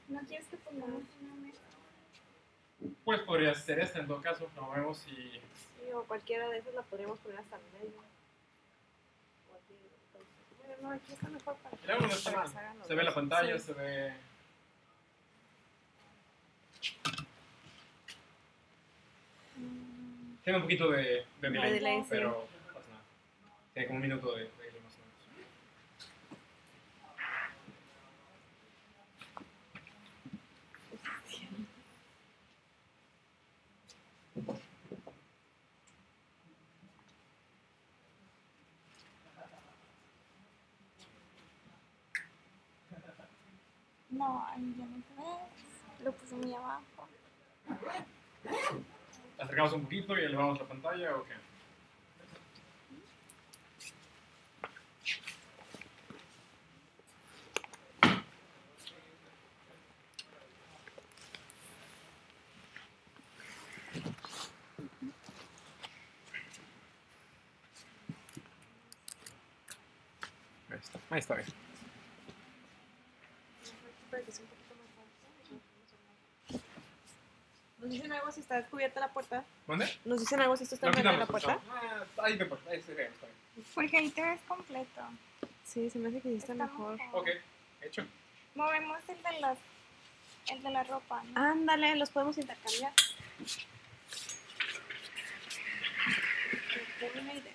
¿No quieres que pongamos una mesa? Pues podría ser esta en todo caso. Lo vemos y... Sí, o cualquiera de esas la podríamos poner hasta el medio. O aquí, bueno, no, aquí está mejor para que Luego no se está mal. hagan los Se ve la dos. pantalla, Sí. se ve... Tiene un poquito de delay, delay, sí. pero no pasa nada. Tiene como un minuto de delay más o menos. No, ahí ya no te ves. Lo puse muy abajo. ¿Acercamos un poquito y elevamos la pantalla o qué? Ahí está bien. ¿Nos dicen algo si está descubierta la puerta? ¿Dónde? ¿Nos dicen algo si esto está Lo enfrente de la quitamos. puerta? Ahí te ahí se ve, está bien. Porque ahí te ves completo. Sí, se me hace que sí está Está mejor. Ok, hecho. Movemos el de la ropa, ¿no? Ándale, los podemos intercambiar. Qué buena idea.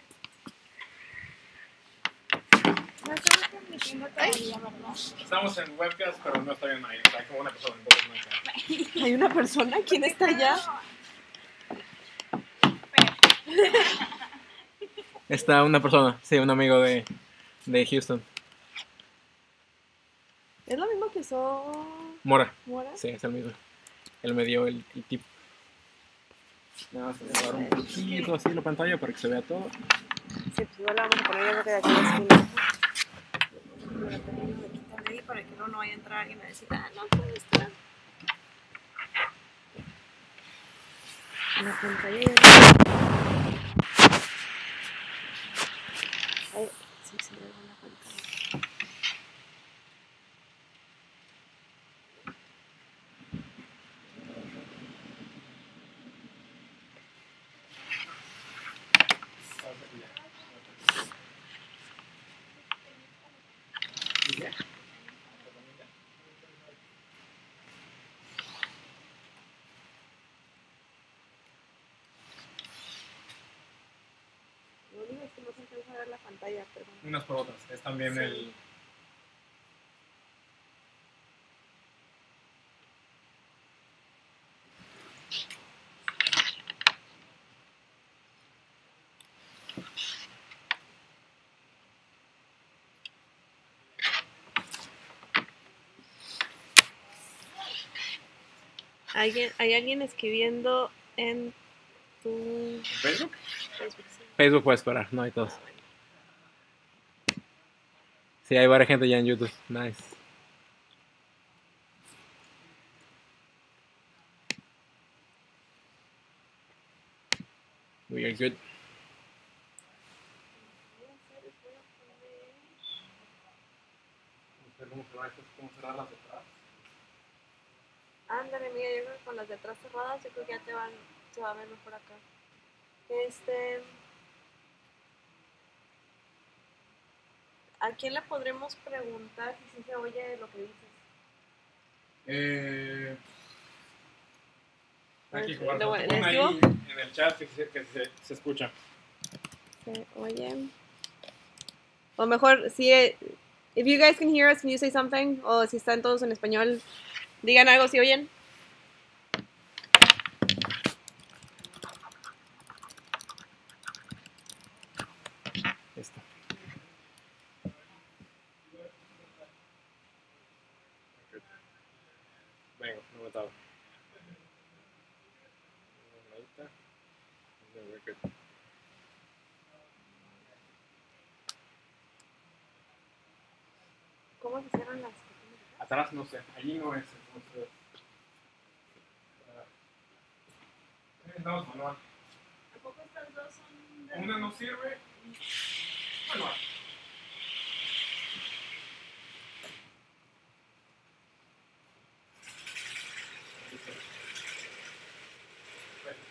No estamos transmitiendo todavía, ¿verdad? Estamos en webcast, pero no está bien ahí. Está como una persona, entonces no hay cara. ¿Hay una persona? ¿Quién está allá? Está una persona, sí, un amigo de Houston. ¿Es lo mismo que usó Mora. Mora? Sí, es el mismo. Él me dio el tip. Nada más voy a dar un poquito así la pantalla para que se vea todo. Sí, pues igual la vamos a poner yo creo que de aquí a la esquina. Voy a ponerlo de aquí también para que no vaya a entrar alguien a decir, no puede estar. La pantalla ya... Ay, sí, se ve en la pantalla. Lo único es que no se alcanza a ver la pantalla, perdón. Unas por otras. Es también Sí. el... ¿Hay alguien escribiendo en tu ¿Facebook? Facebook? Sí. Facebook puede esperar, no hay todos. Sí, hay varias gente ya en YouTube. Nice. We are good. ¿Cómo cerrar las detrás? Ándale, mira, yo creo que con las de atrás cerradas, yo creo que ya se va a ver mejor acá. ¿A quién le podremos preguntar si se oye lo que dices? Aquí, ¿Le guarda. Pon ahí escribo? en el chat que se escucha. Se oye. O mejor, si if you guys can hear us, can you say something? O si están todos en español, digan algo si oyen. Esto. Venga, no me tabo. Ahí está. We're good. ¿Cómo se cierran las cortinas? Atrás no sé, allí no es. Entonces, necesitamos manual. ¿A poco estas dos son de... Una no sirve. Manual.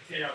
Sí, ya.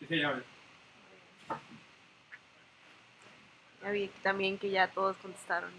Sí, ya. Ya vi también que ya todos contestaron.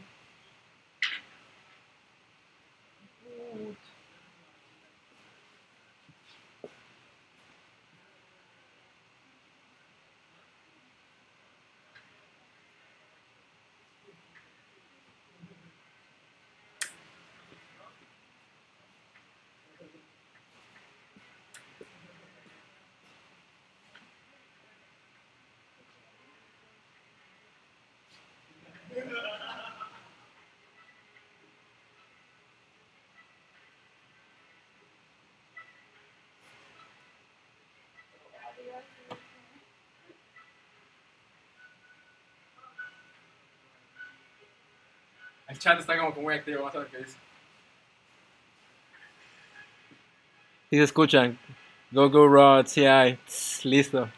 El chat está como que muy activo, vamos a ver qué dice. Y se escuchan. Go, go, Rod, CI. Listo.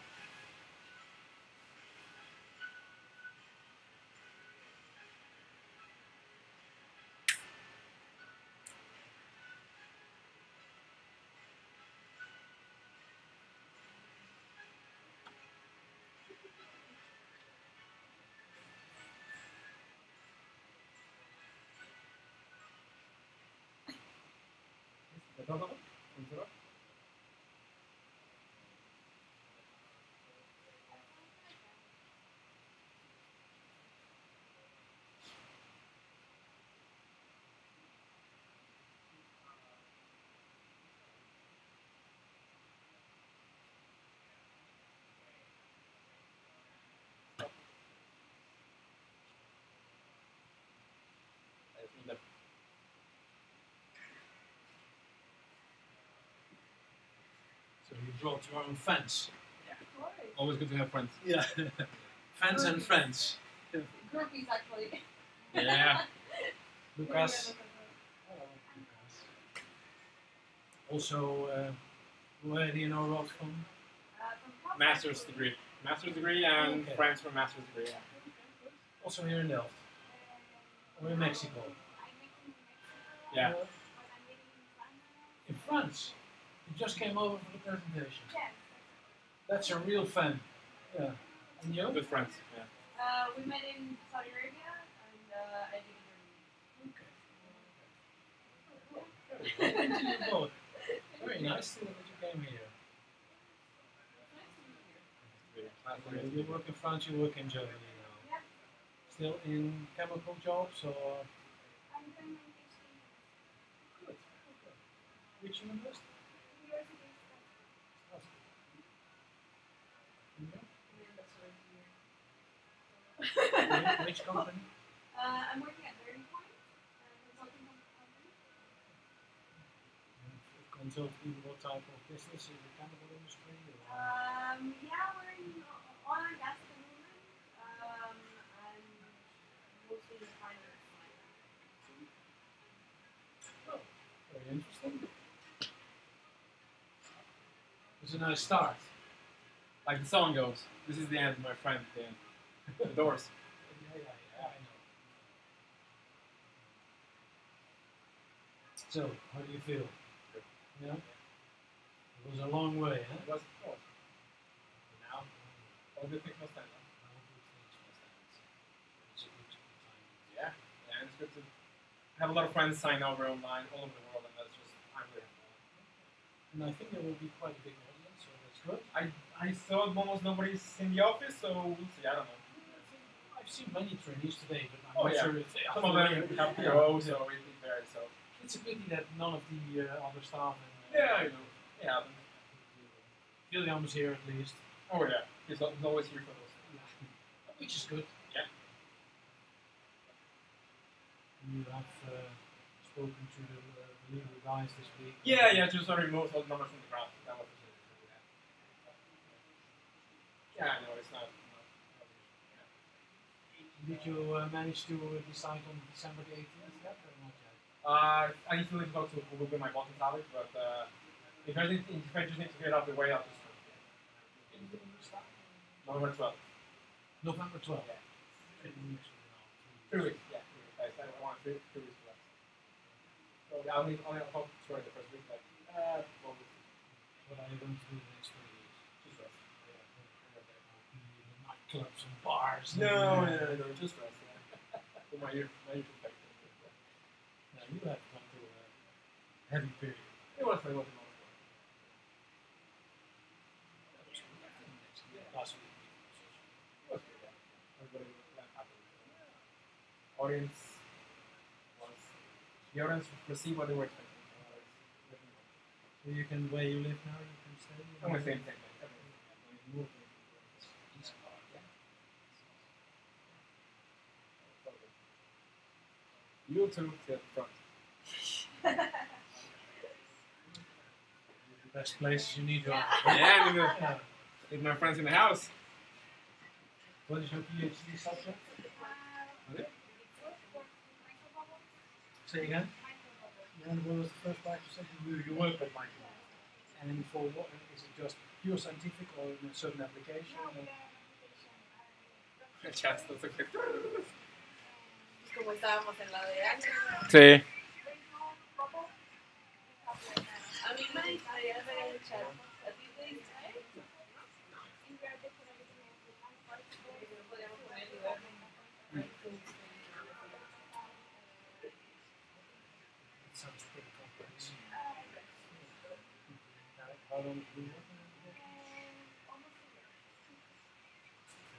brought your own fans. Always good to have friends. Yeah. Fans and friends. Groupies, actually. Yeah. Lucas. Also, where do you know Rod from? Master's degree. Master's degree and Okay. friends from master's degree. Yeah. Also here in Delft. Or in Mexico? Yeah. In France. You just came over for the presentation. That's a real fan. Yeah. And you? Good friends. Yeah. We met in Saudi Arabia, and I live in Germany. Okay. You both. Very nice that you came here. You work in France, you work in Germany now. Yeah. Still in chemical jobs or? Good. Which university? Which company? I'm working at Learning Point, consulting company. Consulting, what type of business? In the chemical industry? Or? Yeah, we're in oil and gas at the moment, and mostly in finance. Oh, very interesting. It's a nice start. Like the song goes, this is the end, my friend. The end. The Doors. Yeah, I know. So, how do you feel? Yeah? It was a long way, huh? It was cool. Now, all good things must end. Yeah. Yeah, and it's good to have a lot of friends sign over online all over the world, and that's just, I'm really happy. And I think there will be quite a big audience, so that's good. I saw almost nobody's in the office, so we'll see. I don't know. I've seen many trainees today, but I'm Oh, not yeah. sure if they Some of them have to go, so it varies. So It's a pity that none of the other staff and yeah, I know. Yeah. William is here at least. Oh yeah. He's always here for those. Yeah. Which is good. Yeah. You have spoken to the legal guys this week. Yeah, yeah. Just remove all the numbers from the graph. That was the yeah, I know it's not. Did you manage to decide on December the 18th yet or not yet? I need to go to Google my bottom salad, but if I just need to get out of the way, I'll just November 12th. November 12th. Yeah. 3 weeks from now. 3 weeks. Yeah, 3 weeks. I want 3 weeks left. So yeah, I'll talk sorry the first week, but well, What are you going to do the next 3 weeks? just rest. Nightclubs and bars. No, just rest. Yeah. For my usual thing. No, you have gone through a heavy period. It was my most Last week. It was good, yeah. Everybody went happy. Audience was the audience received what they were expecting. So you can, where you live now, you can stay? I'm gonna say the same thing. Move. You too, sit at the front. The best places you need to Yeah, Yeah. with my friends in the house. What is your PhD subject? Say again? Yeah, and what was the first part you said? You work with microbubbles. And for what? Is it just pure scientific or in a certain application? Just that's okay. Como estábamos en la de año. Sí. A mí me gustaría ver el chat. ¿A ti te distrae? Podríamos poner el lugar. It sounds pretty complex. How long do you work on it?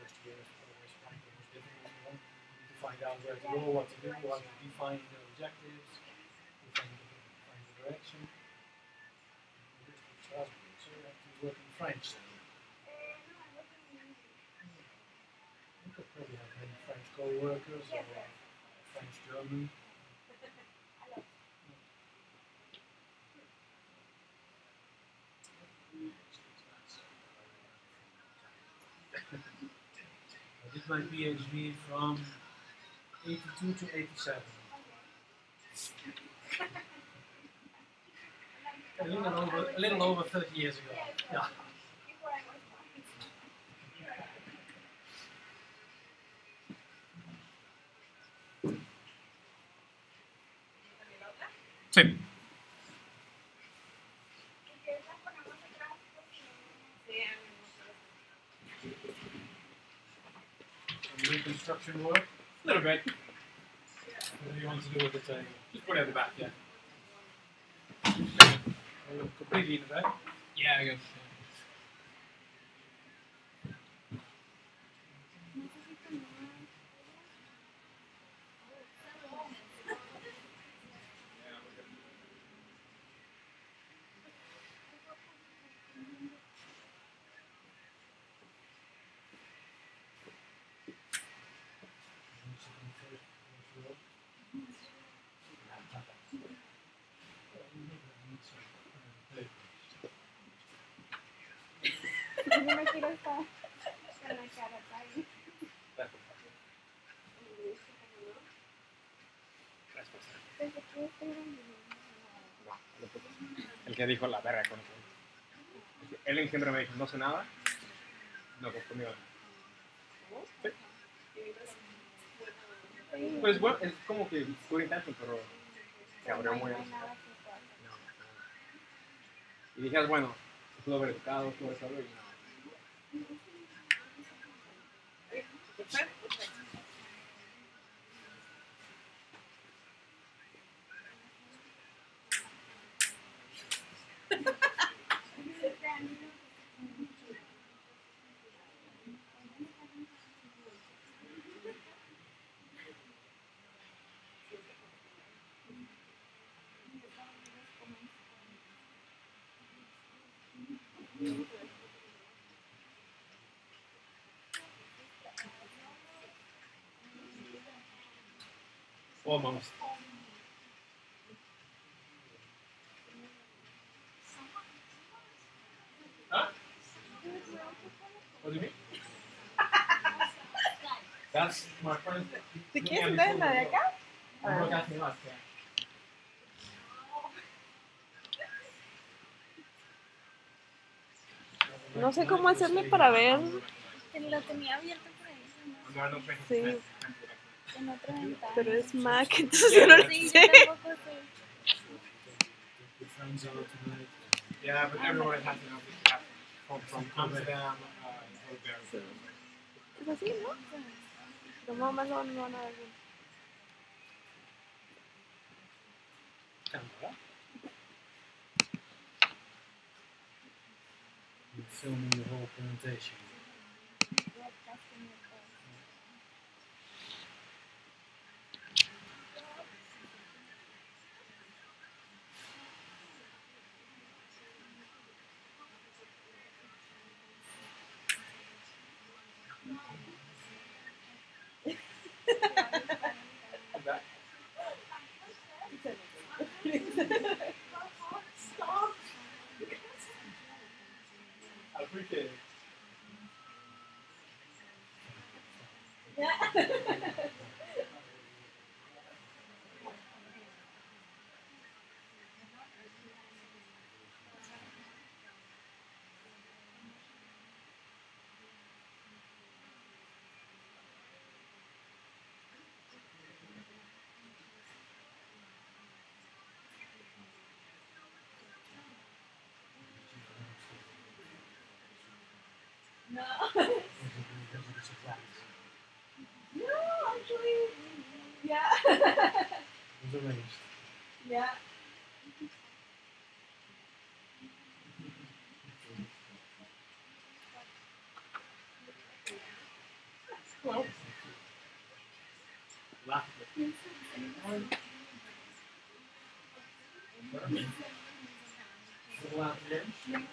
First year is always quite the most difficult one. You need to find out where to go, what to do, how to define the objectives, define the direction. This is Strasbourg, so you have to work in French. You could probably have many French co-workers or French-German. did my PhD from 82 to 87. A little over 30 years ago. Yeah. Sí. Doing construction work. A little bit. What do you want to do with the table? Just put it at the back, yeah. Completely in the back. Yeah, I guess. Yo no quiero estar con la cara ahí. Desde que estoy grande. El que dijo la verga con eso. Él siempre me dijo, no sé nada. No, pues conmigo. Sí. Pues bueno, es como que good intention, pero se abrió muy bien. No. Y dijeras, bueno, pudo haber educado, pudo haber sabido, y no. Almost. Huh? What do you mean? That's my friend. ¿Te quieres sentar en la de acá? I'm broadcasting us, yeah. No sé cómo hacerle para ver. Lo tenía abierto por ahí, ¿no? Sí, En otra ventana. pero es Mac, entonces yo no lo Sí, yo sé. tampoco sé. Your friends are tonight. Yeah, but everyone has to know from Amsterdam, Sí. Es así, ¿no? Los mamás no van a ver bien. Camera. You're filming the whole presentation. Broadcasting it all. I appreciate it. No. No, actually, yeah. It was arranged. Yeah. Well, Laugh. So laugh again.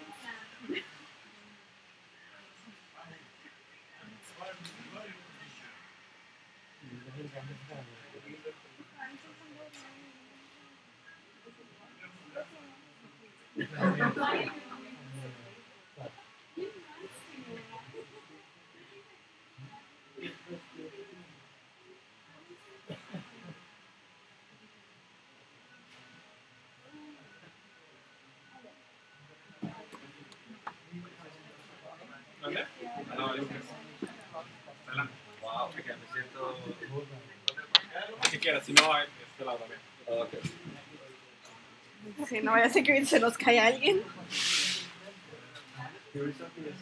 quieras, si no, de este lado también. Okay. Si no vaya a ser que se nos cae alguien. There is something that's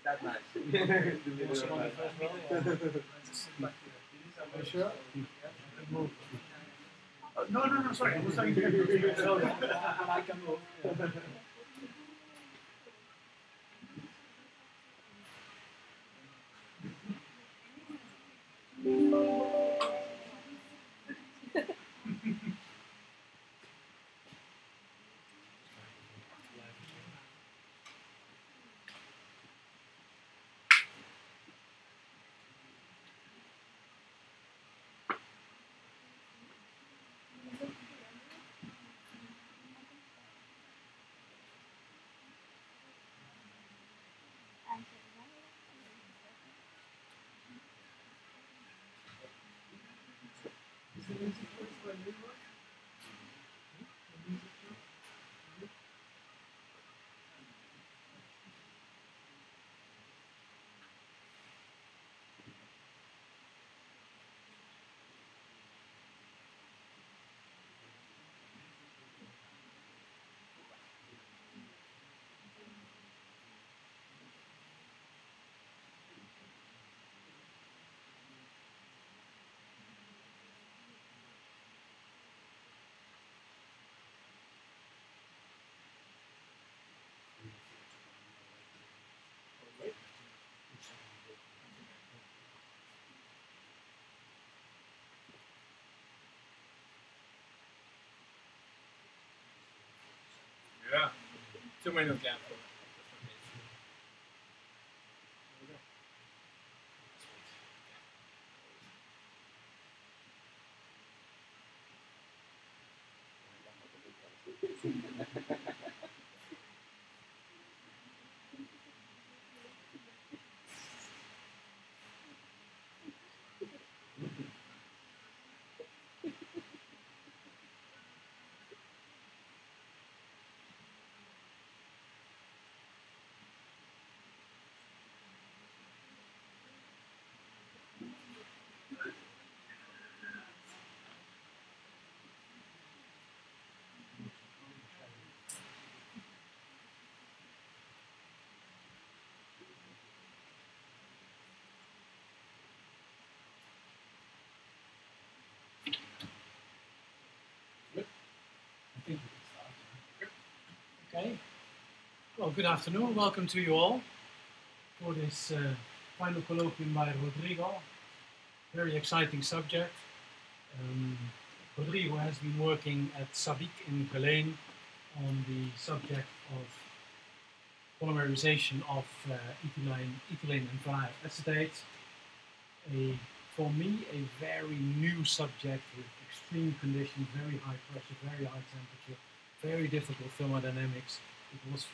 that nice. Also on the first row, or sit back here? Are you sure? Move. No, sorry. I was talking to you. Sorry, I can move. Yeah. 2 minutes gap. I think we can start. Okay. Well, good afternoon. Welcome to you all for this final colloquium by Rodrigo. Very exciting subject. Rodrigo has been working at SABIC in Geleen on the subject of polymerization of ethylene and vinyl acetate. For me, a very new subject with extreme conditions, very high pressure, very high temperature, very difficult thermodynamics. It was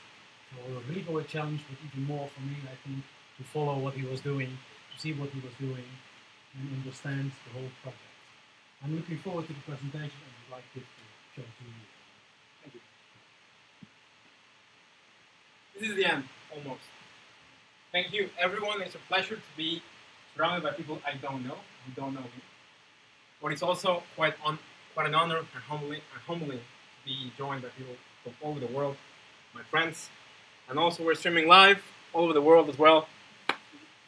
for Rodrigo a challenge, but even more for me, I think, to follow what he was doing, to see what he was doing, and understand the whole project. I'm looking forward to the presentation and would like it to show to you. Thank you. This is the end, almost. Thank you, everyone. It's a pleasure to be surrounded by people I don't know, who don't know me. But it's also quite an honor and humbling to be joined by people from all over the world, my friends. And also we're streaming live all over the world as well.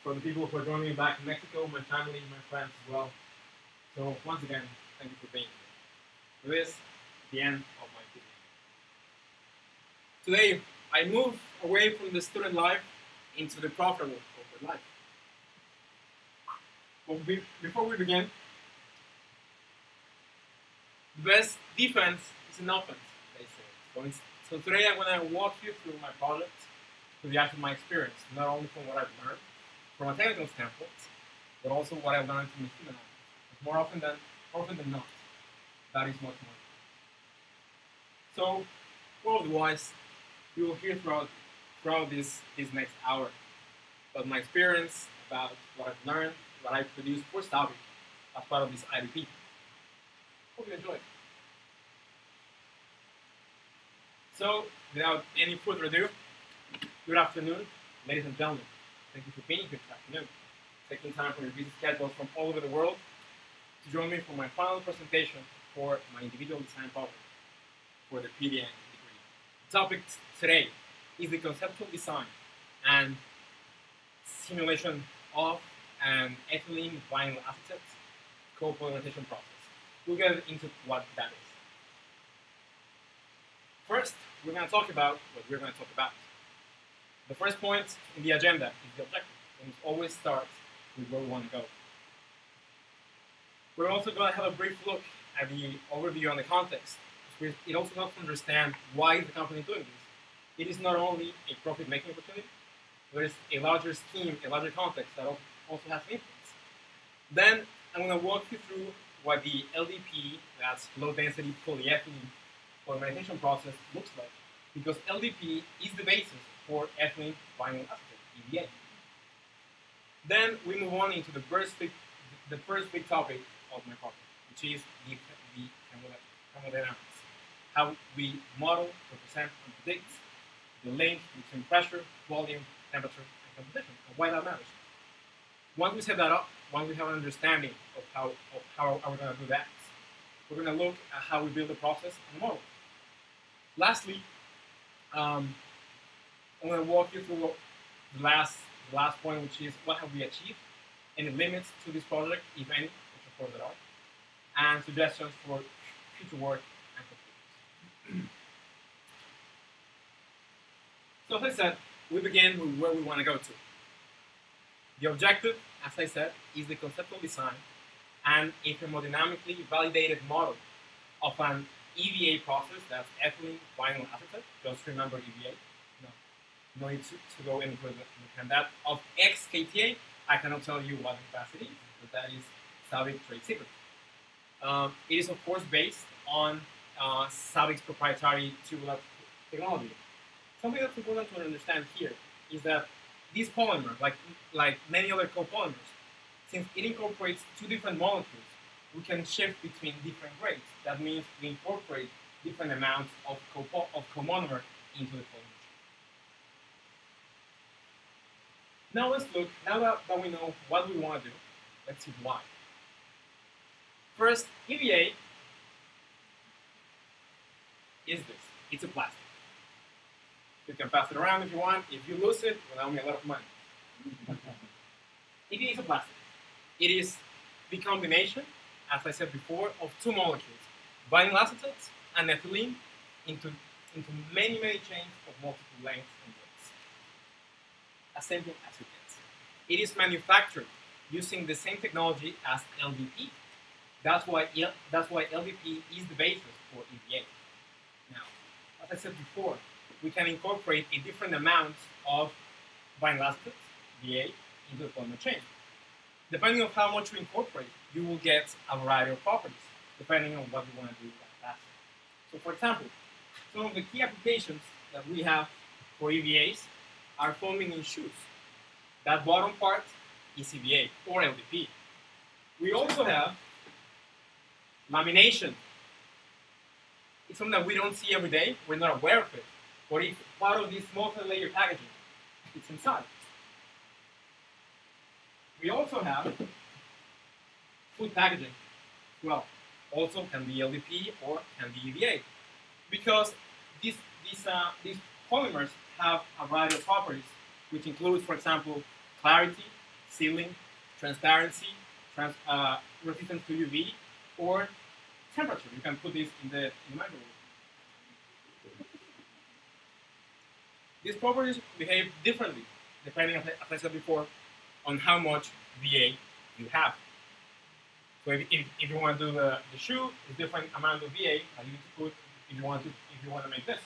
For the people who are joining me back in Mexico, my family, my friends as well. So once again, thank you for being here. For this, the end of my video. Today, I move away from the student life into the profitable corporate life. But before we begin, the best defense is an offense, they say. So today I'm going to walk you through my project, through the actual my experience, not only from what I've learned from a technical standpoint, but also what I've learned from the human element. More often than not, that is much more. So, otherwise, you will hear throughout this next hour about my experience, about what I've learned, what I produced for SABIC as part of this IDP. Hope you enjoy it. So, without any further ado, good afternoon, ladies and gentlemen. Thank you for being here this afternoon, taking time from your busy schedules from all over the world to join me for my final presentation for my individual design project for the PDN degree. The topic today is the conceptual design and simulation of an ethylene vinyl acetate copolymerization process. We'll get into what that is. First, we're going to talk about what we're going to talk about. The first point in the agenda is the objective, and it always starts with where we want to go. We're also going to have a brief look at the overview on the context. It also helps to understand why the company is doing this. It is not only a profit-making opportunity, there is a larger scheme, a larger context that also has influence. Then I'm going to walk you through what the LDP, that's low-density polyethylene polymerization process, looks like, because LDP is the basis for ethylene vinyl acetate, EVA. Then we move on into the first big topic of my project, which is the thermodynamics. How we model, represent, and predict the link between pressure, volume, temperature, and composition, and why that matters. Once we set that up, once we have an understanding of how we're going to do that, we're going to look at how we build the process and the model. Lastly, I'm going to walk you through the last point, which is what have we achieved, any limits to this project, if any, which of course there are, and suggestions for future work and conclusions. So as I said, we begin with where we want to go to. The objective, as I said, is the conceptual design and a thermodynamically validated model of an EVA process, that's ethylene vinyl acetate. Just remember EVA. No need to go any further than that. Of XKTA, I cannot tell you what the capacity is, but that is SABIC trade secret. It is of course based on SABIC's proprietary tubular technology. Something that's important to understand here is that this polymer, like many other copolymers, since it incorporates two different molecules, we can shift between different grades. That means we incorporate different amounts of comonomer into the polymer. Now let's look, now that we know what we want to do, let's see why. First, EVA is this. It's a plastic. You can pass it around if you want. If you lose it, well, that'll be a lot of money. EVA is a plastic. It is the combination, as I said before, of two molecules, vinyl acetates and ethylene, into many chains of multiple lengths and widths. As simple as it gets. It is manufactured using the same technology as LDP. That's why LDP is the basis for EVA. Now, as I said before, we can incorporate a different amount of vinyl acetates, VA, into the polymer chain. Depending on how much we incorporate, you will get a variety of properties, depending on what you want to do with that plastic. So for example, some of the key applications that we have for EVAs are foaming in shoes. That bottom part is EVA, or LDP. We also have lamination. It's something that we don't see every day, we're not aware of it, but it's part of this multi-layer packaging. It's inside. We also have food packaging. Well, also can be LDP or can be EVA, because these polymers have a variety of properties, which include, for example, clarity, sealing, transparency, resistance to UV, or temperature. You can put this in the microwave. These properties behave differently, depending, as I said before, on how much VA you have. So if you want to do the shoe, it's different amount of VA that you need to put if you want to make this.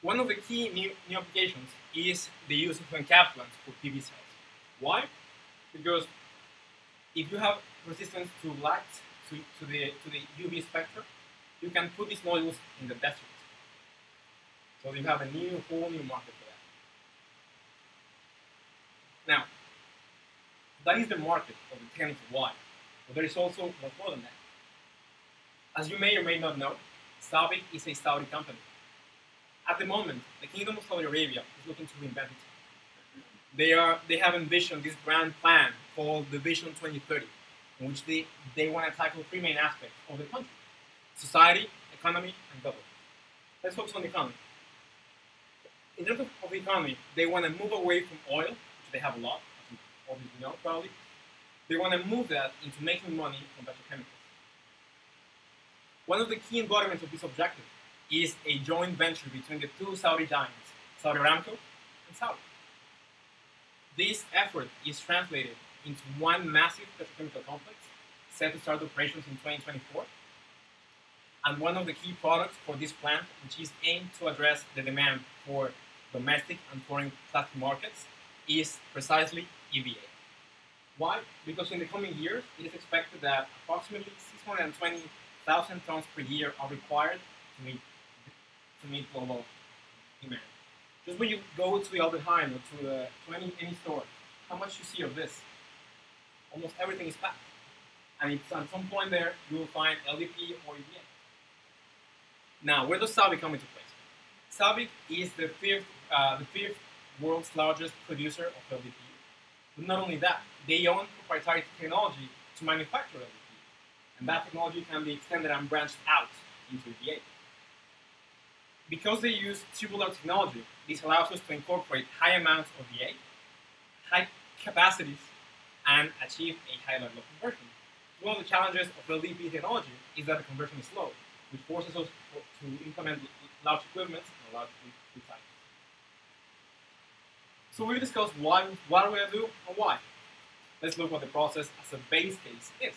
One of the key new applications is the use of encapsulants for PV cells. Why? Because if you have resistance to light, to the UV spectrum, you can put these modules in the desert. So you have a whole new market for that. Now, that is the market of the technical why, but there is also much more than that. As you may or may not know, SABIC is a Saudi company. At the moment, the Kingdom of Saudi Arabia is looking to reinvent it. They have envisioned this grand plan called the Vision 2030, in which they want to tackle three main aspects of the country: society, economy, and government. Let's focus on the economy. In terms of the economy, they want to move away from oil, which they have a lot, as you obviously know, probably. They want to move that into making money from petrochemicals. One of the key embodiments of this objective is a joint venture between the two Saudi giants, Saudi Aramco and Saudi. This effort is translated into one massive petrochemical complex set to start operations in 2024. And one of the key products for this plant, which is aimed to address the demand for domestic and foreign plastic markets, is precisely EVA. Why? Because in the coming years, it is expected that approximately 620,000 tons per year are required to meet global demand. Just when you go to the Albert Heijn or to any store, how much you see of this? Almost everything is packed. And it's at some point there, you will find LDP or EVA. Now, where does SABIC come into place? SABIC is the fifth world's largest producer of LDP. But not only that, they own proprietary technology to manufacture LDP. And that technology can be extended and branched out into EVA. Because they use tubular technology, this allows us to incorporate high amounts of EVA, high capacities, and achieve a high level of conversion. One of the challenges of LDP technology is that the conversion is slow, which forces us to implement large equipment and large recycling. So we discussed what we're going to do and why. Let's look what the process as a base case is.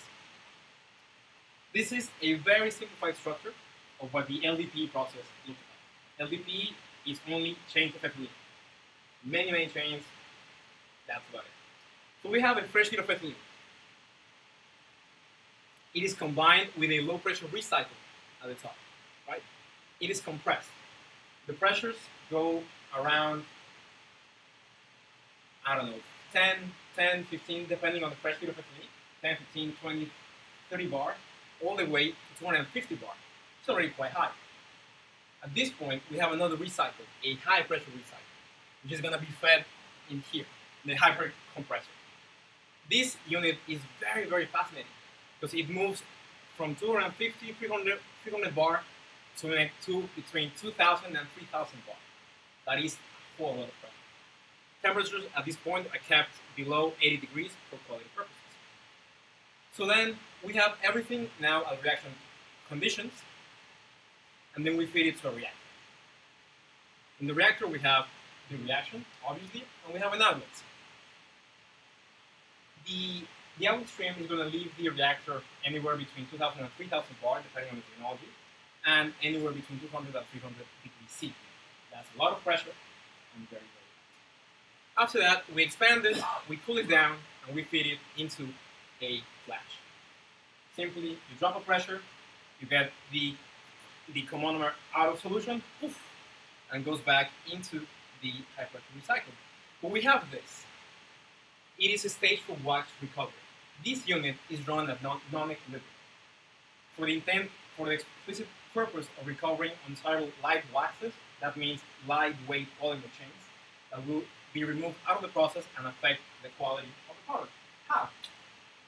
This is a very simplified structure of what the LDP process looks like. LDP is only chains of ethylene. Many chains, that's about it. So we have a fresh sheet of ethylene. It is combined with a low pressure recycle at the top, right? It is compressed. The pressures go around, I don't know, 10, 15, depending on the fresh sheet of ethylene, 10, 15, 20, 30 bar, all the way to 250 bar. It's already quite high. At this point, we have another recycle, a high pressure recycle, which is going to be fed in here, the hyper compressor. This unit is very fascinating because it moves from 250, 300 bar to between 2,000 and 3,000 bar. That is a whole lot of pressure. Temperatures at this point are kept below 80 degrees for quality purposes. So then we have everything now at reaction conditions, and then we feed it to a reactor. In the reactor we have the reaction, obviously, and we have an outlet. The outlet stream is going to leave the reactor anywhere between 2,000 and 3,000 bar, depending on the technology, and anywhere between 200 and 300 degrees C. That's a lot of pressure and very hot. After that, we expand it, we cool it down, and we feed it into a flash. Simply, you drop a pressure, you get the comonomer out of solution, poof, and goes back into the high pressure recycle. But we have this. It is a stage for wax recovery. This unit is run at non-equilibrium. For the explicit purpose of recovering unsoluble light waxes, that means lightweight polymer chains that will be removed out of the process and affect the quality of the product. How?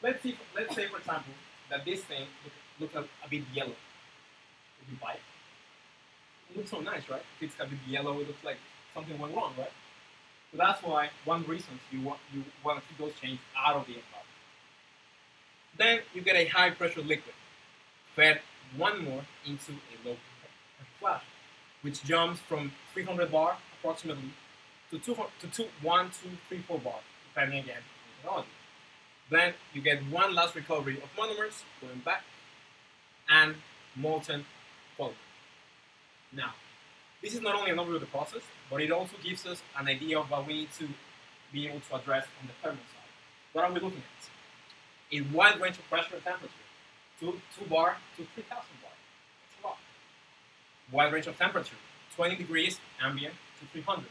Let's say, for example, that this thing looks a bit yellow. If you buy it, it looks so nice, right? If it's a bit yellow, it looks like something went wrong, right? So that's why one reason you want to keep those chains out of the product. Then you get a high pressure liquid fed one more into a low pressure flash, which jumps from 300 bar approximately to 1, 2, 3, 4 bar, depending again on the technology. Then you get one last recovery of monomers going back and molten polymer. Now, this is not only an overview of the process, but it also gives us an idea of what we need to be able to address on the thermal side. What are we looking at? A wide range of pressure and temperature, 2 bar to 3,000 bar. That's a lot. Wide range of temperature, 20 degrees ambient to 300.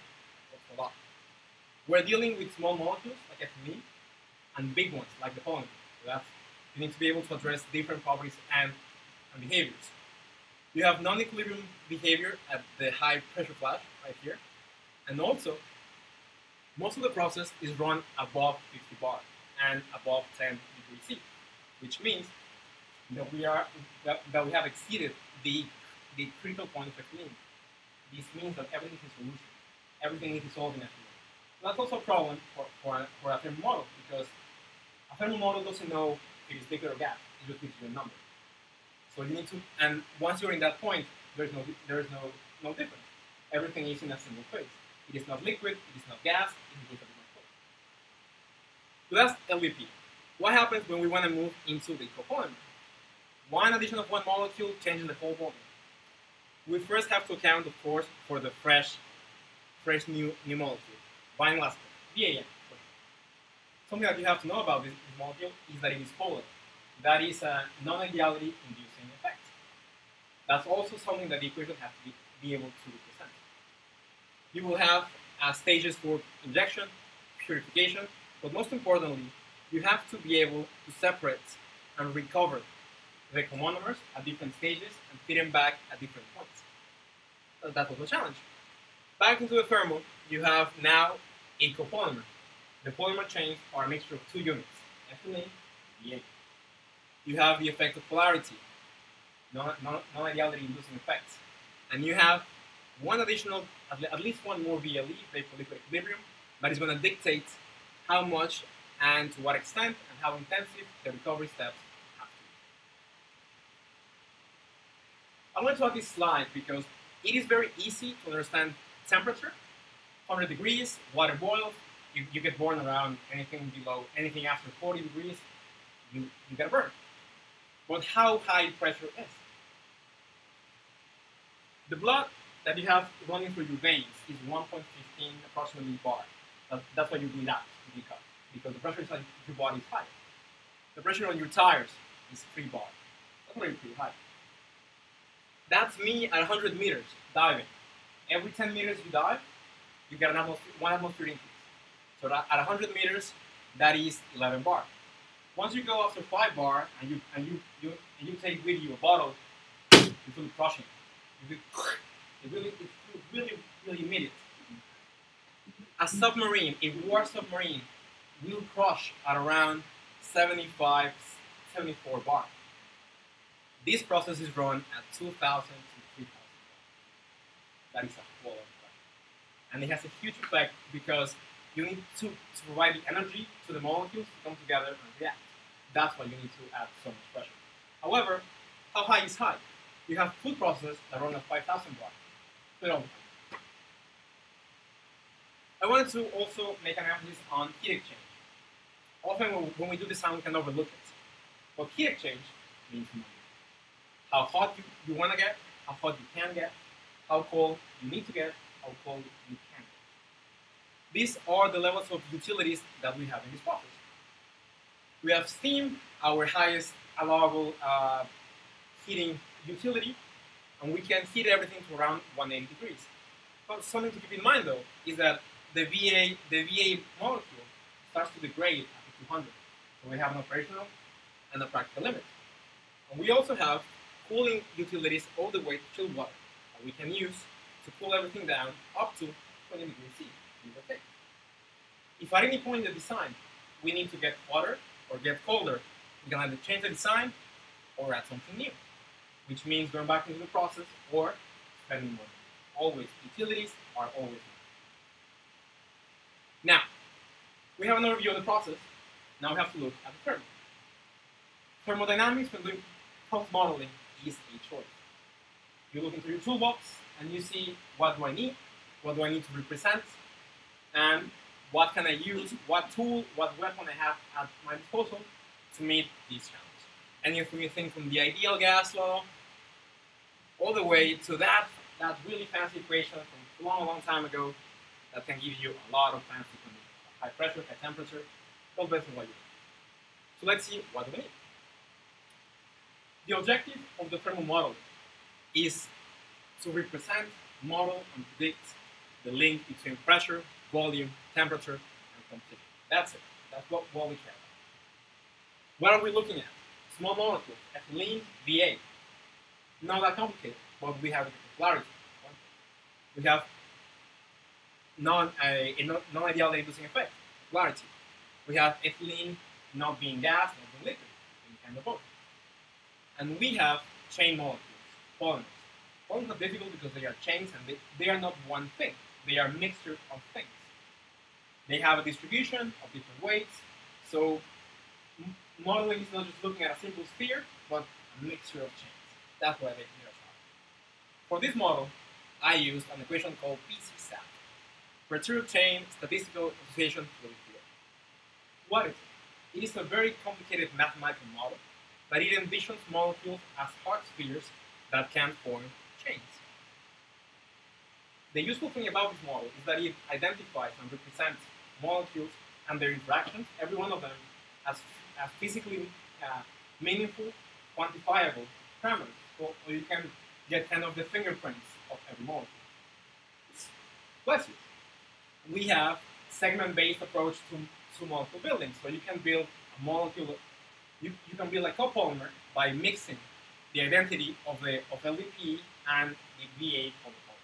That's a lot. We're dealing with small molecules like ethylene and big ones like the polymer. So you need to be able to address different properties and behaviors. You have non-equilibrium behavior at the high pressure flash right here. And also, most of the process is run above 50 bar. and above 10 degrees C, which means that we have exceeded the critical point of equilibrium. This means that everything is in solution. Everything is dissolved in equilibrium. That's also a problem for a thermal model, because a thermal model doesn't know if it is liquid or gas. It just gives you a number. So you need to, and once you're in that point, there is no difference. Everything is in a single phase. It is not liquid, it is not gas, it is just a different phase. So that's LVP. What happens when we want to move into the copolymer? One addition of one molecule changes the whole volume. We first have to account, of course, for the fresh new molecule, vinyl acetate, VAM. Something that you have to know about this molecule is that it is polar. That is a non-ideality inducing effect. That's also something that the equation has to be able to represent. You will have stages for injection, purification, but most importantly, you have to be able to separate and recover the comonomers at different stages and fit them back at different points. That was a challenge. Back into the thermal, you have now a copolymer. The polymer chains are a mixture of two units, ethylene and VA. You have the effect of polarity, non-ideality inducing effects. And you have one additional, at least one more VLE, vapor-liquid equilibrium, that is going to dictate how much and to what extent and how intensive the recovery steps have to be. I want to add this slide because it is very easy to understand temperature. 100 degrees, water boils, you get burned around anything after 40 degrees, you get a burn. But how high pressure is? The blood that you have running through your veins is 1.15 approximately bar. That's why you do that, because the pressure inside your body is high. The pressure on your tires is 3 bar. That's already pretty high. That's me at 100 meters diving. Every 10 meters you dive, you get one atmosphere increase. So at 100 meters, that is 11 bar. Once you go after 5 bar and you take with you a bottle, you feel it crushing. It really immediate. A submarine, a war submarine, will crush at around 75, 74 bar. This process is run at 2,000 to 3,000 bar. That is a whole lot of pressure. And it has a huge effect because you need to provide the energy to the molecules to come together and react. That's why you need to add so much pressure. However, how high is high? You have food processes that run at 5,000 bar. So I wanted to also make an emphasis on heat exchange. Often when we do design, we can overlook it. But heat exchange means money. How hot you want to get, how hot you can get, how cold you need to get, how cold you can get. These are the levels of utilities that we have in this process. We have steam, our highest allowable heating utility, and we can heat everything to around 180 degrees. But something to keep in mind though is that the VA molecule starts to degrade after 200. So we have an operational and a practical limit. And we also have cooling utilities all the way to chilled water that we can use to cool everything down up to 20 degrees C, give or take. If at any point in the design we need to get hotter or get colder, we can either change the design or add something new, which means going back into the process or spending more. Always, utilities are always more. Now, we have an overview of the process. Now we have to look at the thermal. Thermodynamics when doing process modeling is a choice. You look into your toolbox and you see, what do I need? What do I need to represent? And what can I use? What tool, what weapon I have at my disposal to meet these challenges? Anything from the ideal gas law all the way to that really fancy equation from a long time ago that can give you a lot of fancy conditions. High pressure, high temperature, all based on what you need. So let's see what do we need. The objective of the thermal model is to represent, model, and predict the link between pressure, volume, temperature, and competition. That's it. That's what we care about. What are we looking at? Small molecules, ethylene, VA. Not that complicated, but we have the polarity. We have a non-ideal inducing effect, polarity. We have ethylene not being gas, not being liquid, being kind of both. And we have chain molecules, polymers. Polymers are difficult because they are chains and they are not one thing. They are a mixture of things. They have a distribution of different weights. So modeling is not just looking at a simple sphere, but a mixture of chains. That's why they are hard. For this model, I used an equation called PCSAT, Perturbed Chain Statistical Association Fluid Field. What is it? It is a very complicated mathematical model, but it envisions molecules as hard spheres that can form chains. The useful thing about this model is that it identifies and represents molecules and their interactions, every one of them, as physically meaningful, quantifiable parameters. So you can get kind of the fingerprints of every molecule. Bless you. We have segment-based approach to molecule building. So you can build a molecule, you can build a copolymer by mixing the identity of LDPE and the VA copolymer.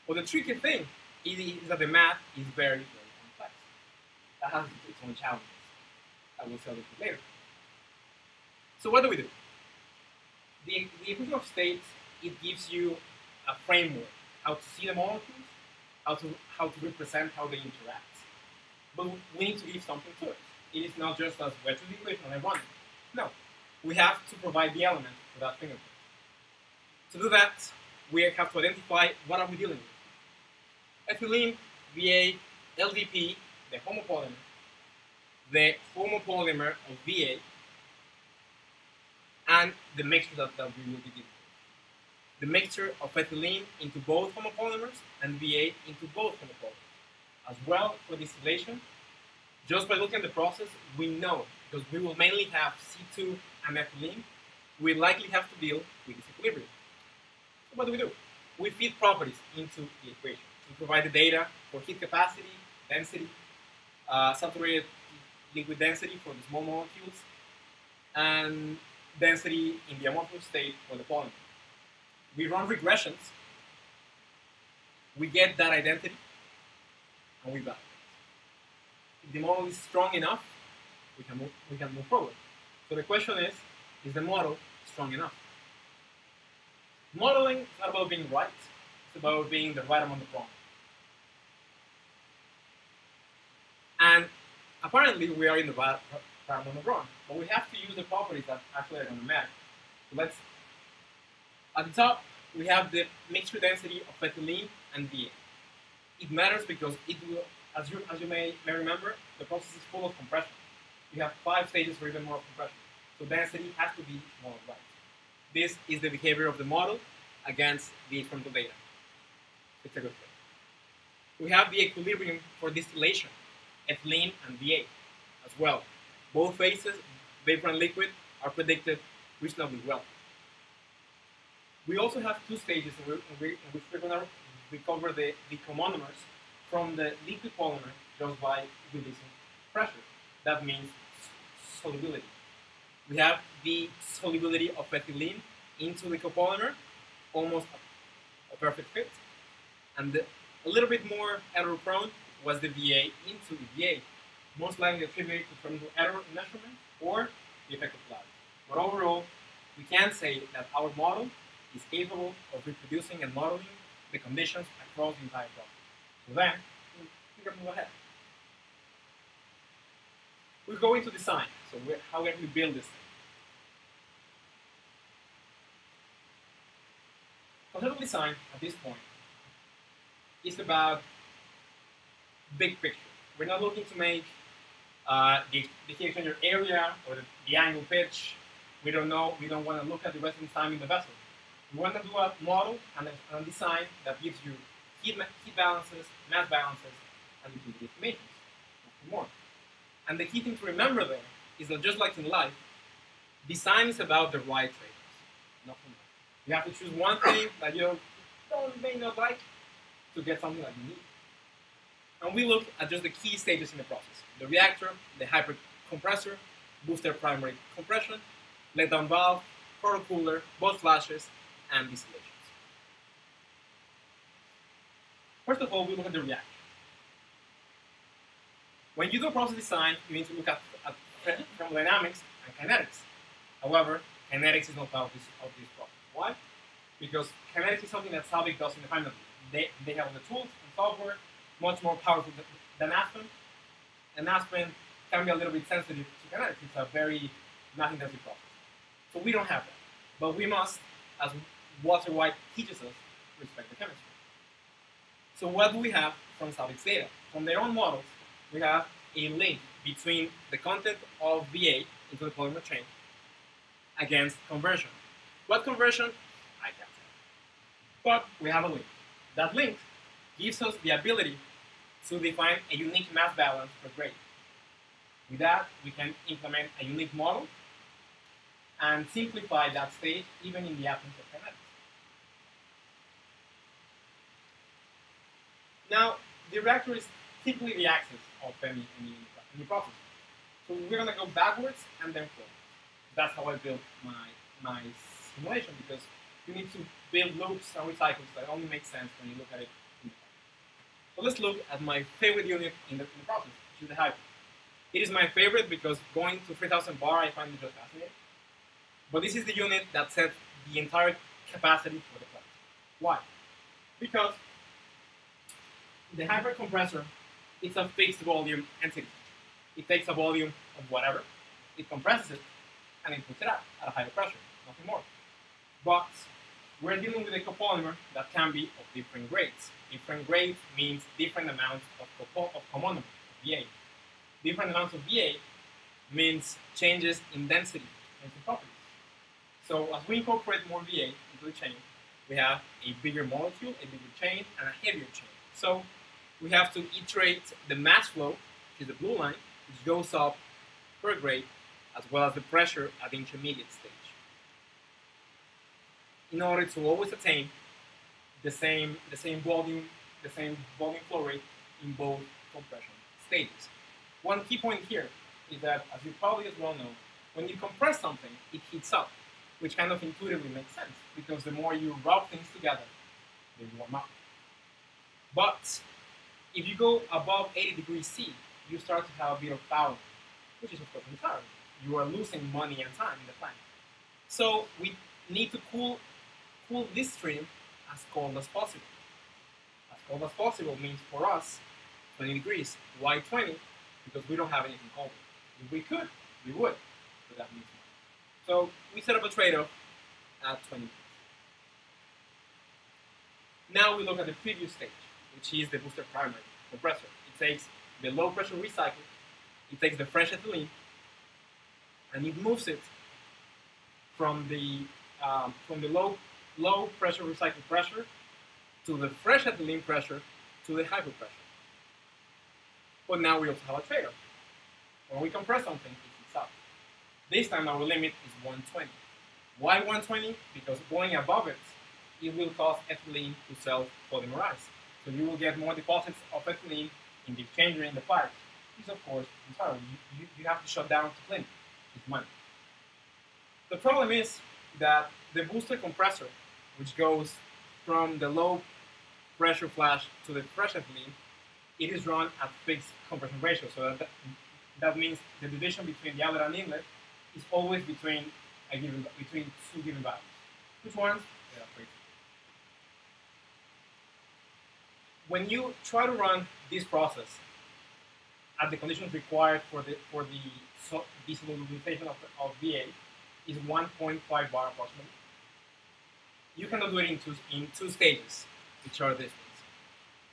But the tricky thing is that the math is very, very complex. That has its own challenges. I will tell you later. So what do? The equation of states, it gives you a framework, how to see the molecules, how to represent how they interact. But we need to give something to it. It is not just as where to the equation and I run it. No. We have to provide the element for that fingerprint. To do that, we have to identify what are we dealing with. Ethylene, VA, LDP, the homopolymer of VA, and the mixture that we will be dealing with. The mixture of ethylene into both homopolymers and VA into both homopolymers. As well, for distillation, just by looking at the process, we know, because we will mainly have C2 and ethylene, we likely have to deal with this equilibrium. So what do? We feed properties into the equation. We provide the data for heat capacity, density, saturated liquid density for the small molecules, and density in the amorphous state for the polymer. We run regressions, we get that identity, and we validate. If the model is strong enough, we can move forward. So the question is the model strong enough? Modeling is not about being right, it's about being the right amount of wrong. And apparently we are in the right amount of wrong, but we have to use the properties that actually are going to matter. So at the top, we have the mixture density of ethylene and VA. It matters because it will, as you may remember, the process is full of compression. You have 5 stages or even more of compression. So density has to be more right. This is the behavior of the model against the experimental data. It's a good thing. We have the equilibrium for distillation, ethylene and VA as well. Both phases, vapor and liquid, are predicted reasonably well. We also have 2 stages in which we're going to recover the comonomers from the liquid polymer just by releasing pressure. That means solubility. We have the solubility of ethylene into the copolymer, almost a perfect fit. And a little bit more error-prone was the VA into the VA, most likely attributed to terminal error in measurement or the effect of cloud. But overall, we can say that our model is capable of reproducing and modeling the conditions across the entire problem. So then, we can move ahead. We go into design. So how can we build this thing? Conceptual design at this point is about big picture. We're not looking to make the heat exchanger area or the angle pitch. We don't know. We don't want to look at the residence time in the vessel. We want to do a model and a design that gives you heat balances, mass balances, and utility estimations. Nothing more. And the key thing to remember there is that just like in life, design is about the right trade-offs. Nothing more. You have to choose one thing that you may not like to get something that you need. And we look at just the key stages in the process. The reactor, the hypercompressor, booster primary compression, letdown valve, photocooler, both flashes, and distillations. First of all, we look at the reactor. When you do a process design, you need to look at thermodynamics and kinetics. However, kinetics is not part of this process. Why? Because kinetics is something that Sabic does independently. They have the tools and software much more powerful than Aspen, and Aspen can be a little bit sensitive to kinetics. It's a very math-intensive process. So we don't have that. But we must, as Walter White teaches us, respect the chemistry. So what do we have from Sabic's data? From their own models, we have a link between the content of VA into the polymer chain against conversion. What conversion? I can't tell. But we have a link. That link gives us the ability to define a unique mass balance per grade. With that, we can implement a unique model and simplify that stage even in the absence of kinetics. Now, the reactor is typically the axis of any process. So we're going to go backwards and then forwards. That's how I built my simulation, because you need to build loops and recycles that only make sense when you look at it in the process. So let's look at my favorite unit in the process, which is the hyper. It is my favorite because going to 3000 bar, I find it just fascinating. But this is the unit that sets the entire capacity for the plant. Why? Because the hypercompressor is a fixed volume entity. It takes a volume of whatever, it compresses it, and it puts it out at a higher pressure, nothing more. But we're dealing with a copolymer that can be of different grades. Different grades means different amounts of comonomer, VA. Different amounts of VA means changes in density and properties. So as we incorporate more VA into the chain, we have a bigger molecule, a bigger chain, and a heavier chain. So we have to iterate the mass flow, which is the blue line, which goes up per grade, as well as the pressure at the intermediate stage, in order to always attain the same volume flow rate in both compression stages. One key point here is that, as you probably as well know, when you compress something, it heats up, which kind of intuitively makes sense, because the more you rub things together, they warm up. But if you go above 80 degrees C, you start to have a bit of fouling, which is of course entirely. You are losing money and time in the plant. So we need to cool this stream as cold as possible. As cold as possible means for us 20 degrees. Why 20? Because we don't have anything colder. If we could, we would, but that means more. So we set up a trade-off at 20 degrees. Now we look at the previous stage, which is the booster primary compressor. It takes the low pressure recycle, it takes the fresh ethylene, and it moves it from the low pressure recycled pressure to the fresh ethylene pressure to the hyper pressure. But now we also have a trade-off. When we compress something, it heats up. This time our limit is 120. Why 120? Because going above it, it will cause ethylene to self-polymerize. So you will get more deposits of ethylene in the exchanger in the pipe. This, of course, entirely. You have to shut down to clean it. It's money. The problem is that the booster compressor, which goes from the low pressure flash to the fresh ethylene, it is run at fixed compression ratio. So that means the division between the outlet and inlet is always between two given values. Which ones? They are fixed. When you try to run this process at the conditions required for the desolubilization of VA is 1.5 bar approximately. You cannot do it in two stages, which are this.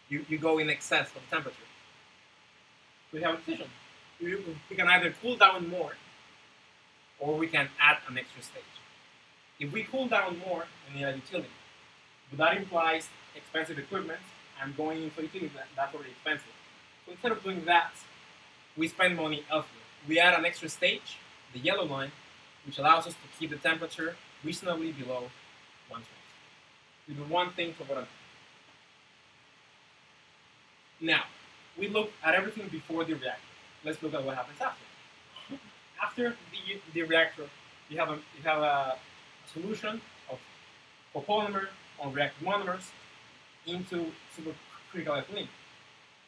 You go in excess of temperature. We have a decision. We can either cool down more, or we can add an extra stage. If we cool down more, we need a utility. But that implies expensive equipment, and going into utility, that's already expensive. So instead of doing that, we spend money elsewhere. We add an extra stage, the yellow line, which allows us to keep the temperature reasonably below 120. We do one thing for what I'm doing. Now, we look at everything before the reactor. Let's look at what happens after. After the reactor, you have a solution of copolymer on reactive monomers into supercritical ethylene.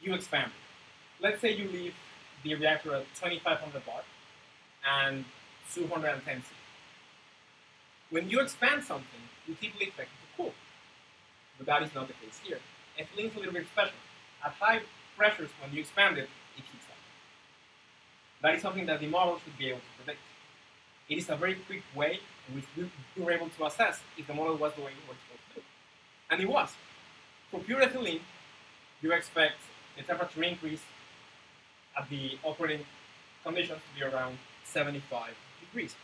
You expand it. Let's say you leave the reactor at 2500 bar and 210 C. When you expand something, you typically expect it to cool, but that is not the case here. Ethylene is a little bit special. At high pressures, when you expand it, it heats up. That is something that the model should be able to predict. It is a very quick way in which we were able to assess if the model was the way it was supposed to do. And it was. For pure ethylene, you expect the temperature increase at the operating conditions to be around 75 degrees.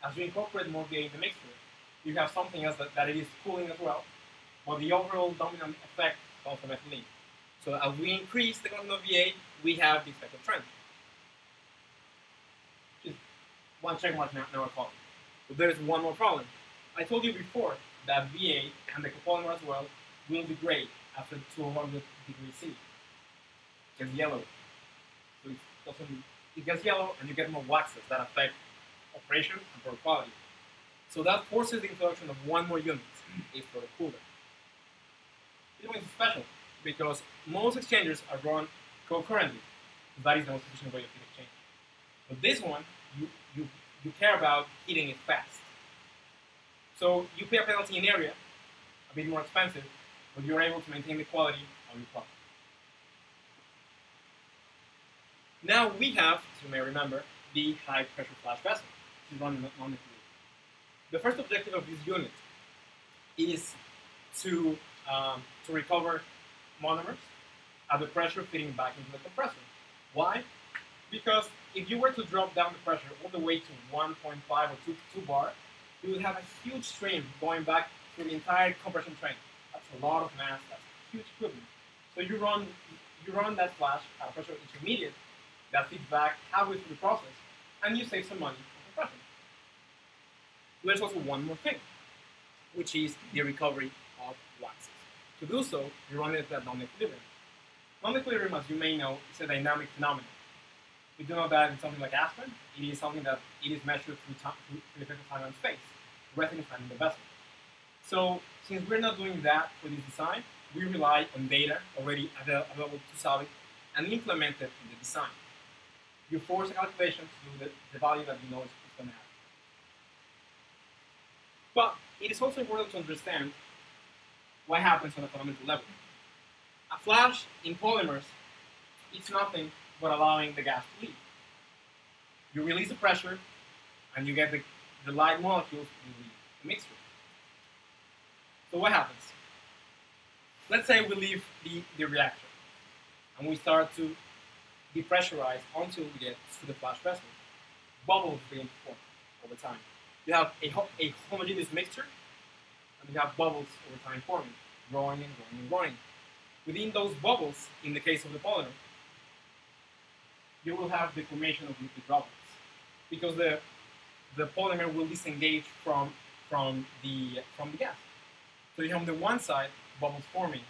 As you incorporate more VA in the mixture, you have something else that it is cooling as well, but the overall dominant effect comes from ethylene. So as we increase the content of VA, we have the expected trend. Just one check mark now I call it. But there is one more problem. I told you before that VA and the copolymer as well will degrade after 200 degrees C. It gets yellow. So it gets yellow and you get more waxes that affect operation and product quality. So that forces the introduction of one more unit, a product cooler. This one is special because most exchangers are run concurrently. That is the most efficient way of heat exchange. But this one, you care about heating it fast. So you pay a penalty in area, a bit more expensive, but you're able to maintain the quality of your product. Now we have, as you may remember, the high pressure flash vessel, which is run on the fluid. The first objective of this unit is to recover monomers at the pressure feeding back into the compressor. Why? Because if you were to drop down the pressure all the way to 1.5 or 2 bar, you would have a huge stream going back through the entire compression train. That's a lot of mass, that's a huge equipment. So you run that flash at a pressure intermediate that feeds back halfway through the process, and you save some money on compression. There's also one more thing, which is the recovery of waxes. To do so, you run it at non-equilibrium. Non-equilibrium, as you may know, is a dynamic phenomenon. We do know that in something like Aspen, it is something that it is measured through the effect of time and space, rather than time in the vessel. So, since we're not doing that for this design, we rely on data already available to Savvy and implement it in the design. You force a calculation to do the value that you know is going to happen. But it is also important to understand what happens on a fundamental level. A flash in polymers, it's nothing but allowing the gas to leave. You release the pressure, and you get the light molecules to leave the mixture. So what happens? Let's say we leave the reactor, and we start to depressurize until we get to the flash vessel. Bubbles begin to form over time. You have a homogeneous mixture, and you have bubbles over time forming, growing and growing and growing. Within those bubbles, in the case of the polymer, you will have the formation of liquid droplets, because the polymer will disengage from the gas. So you have on the one side bubbles forming,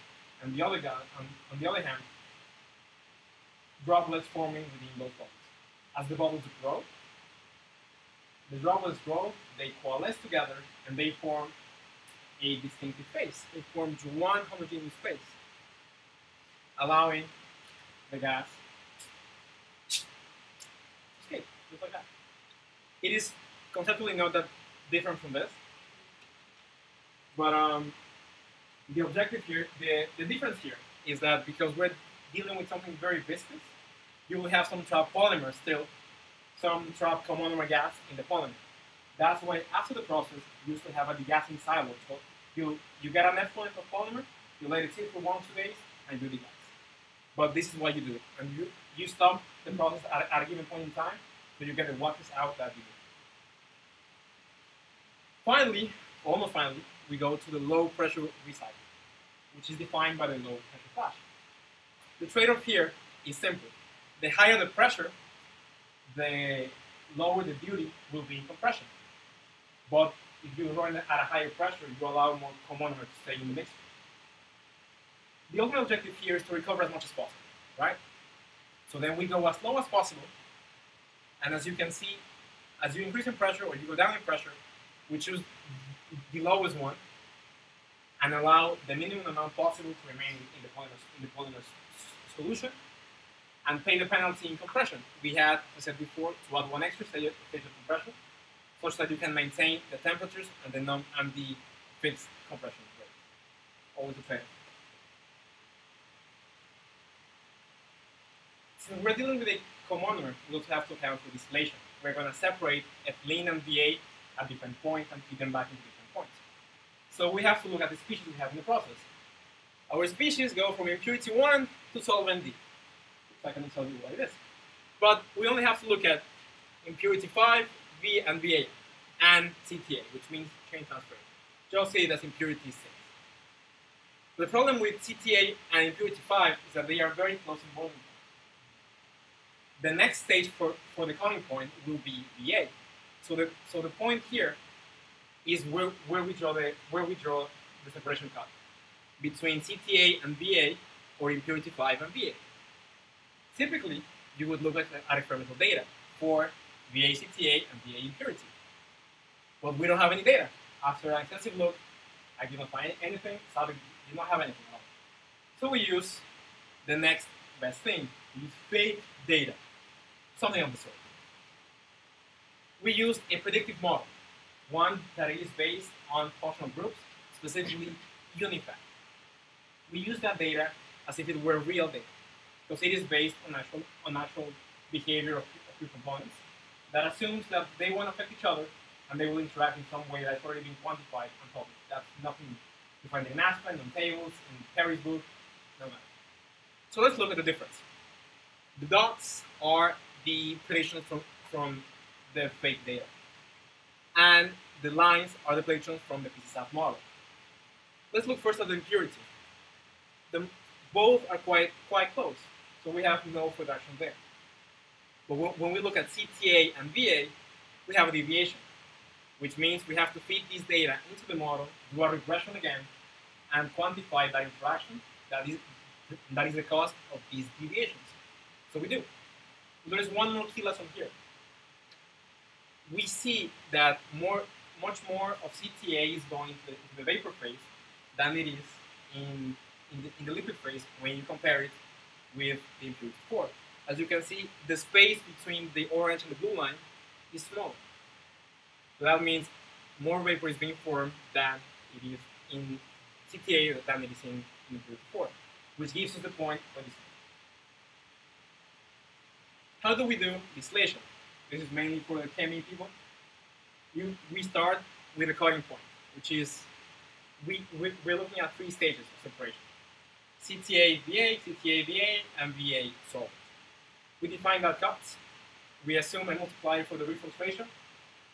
and the other on the other hand, droplets forming within those bubbles. As the bubbles grow, the droplets grow, they coalesce together, and they form a distinctive phase. They form one homogeneous phase, allowing the gas to escape, just like that. It is conceptually not that different from this, but the objective here, the difference here is that because we're dealing with something very viscous, you will have some trapped polymer still, some trapped comonomer gas in the polymer. That's why after the process, you usually have a degassing silo. So you get an effluent of polymer, you let it sit for 1 or 2 days, and you degas. But this is why you do it. And you stop the process at a given point in time, so you get the waxes out that you do. Finally, almost finally, we go to the low pressure recycle, which is defined by the low pressure flash. The trade-off here is simple. The higher the pressure, the lower the duty will be in compression. But if you run at a higher pressure, you allow more comonomer to stay in the mixture. The ultimate objective here is to recover as much as possible, right? So then we go as low as possible, and as you can see, as you increase in pressure or you go down in pressure, we choose the lowest one and allow the minimum amount possible to remain in the polymer solution, and pay the penalty in compression. We had, as I said before, to add one extra stage of compression, such that you can maintain the temperatures and the fixed compression rate. Always a trade. Since we're dealing with a commoner, we also have to account for distillation. We're going to separate ethylene and VA at different points and feed them back into different points. So we have to look at the species we have in the process. Our species go from impurity 1 to solvent D. So I can tell you what it is. But we only have to look at impurity 5, V and VA, and CTA, which means chain transfer. Just say that's impurity 6. The problem with CTA and impurity 5 is that they are very close in boiling point. The next stage for the cutting point will be VA. So the point here is where we draw the separation cut between CTA and VA, or impurity 5 and VA. Typically, you would look at experimental data for VA CTA and VA impurity. But we don't have any data. After an extensive look, I did not find anything, so I did not have anything at all. So we use the next best thing. We use fake data, something of the sort. We use a predictive model, one that is based on functional groups, specifically UNIFAC. We use that data as if it were real data, because it is based on natural behavior of two components that assumes that they won't affect each other and they will interact in some way that's already been quantified and published. That's nothing you find in Aspen, in tables, in Perry's book, no matter. So let's look at the difference. The dots are the predictions from the fake data, and the lines are the predictions from the PCSAF model. Let's look first at the impurity. Both are quite close, so we have no reduction there. But when we look at CTA and VA, we have a deviation, which means we have to feed these data into the model, do a regression again, and quantify that interaction. That is the cause of these deviations. So we do. There is one more key lesson here. We see that much more of CTA is going to the vapor phase than it is in the liquid phase when you compare it with the impurity 4. As you can see, the space between the orange and the blue line is small. So that means more vapor is being formed than it is in CTA than it is in impurity 4, which gives us the point for this. How do we do distillation? This is mainly for the chemi people. We start with a cutting point, which is we're looking at 3 stages of separation: CTA VA, CTA VA, and VA solvent. We define our cuts. We assume a multiplier for the refiltration,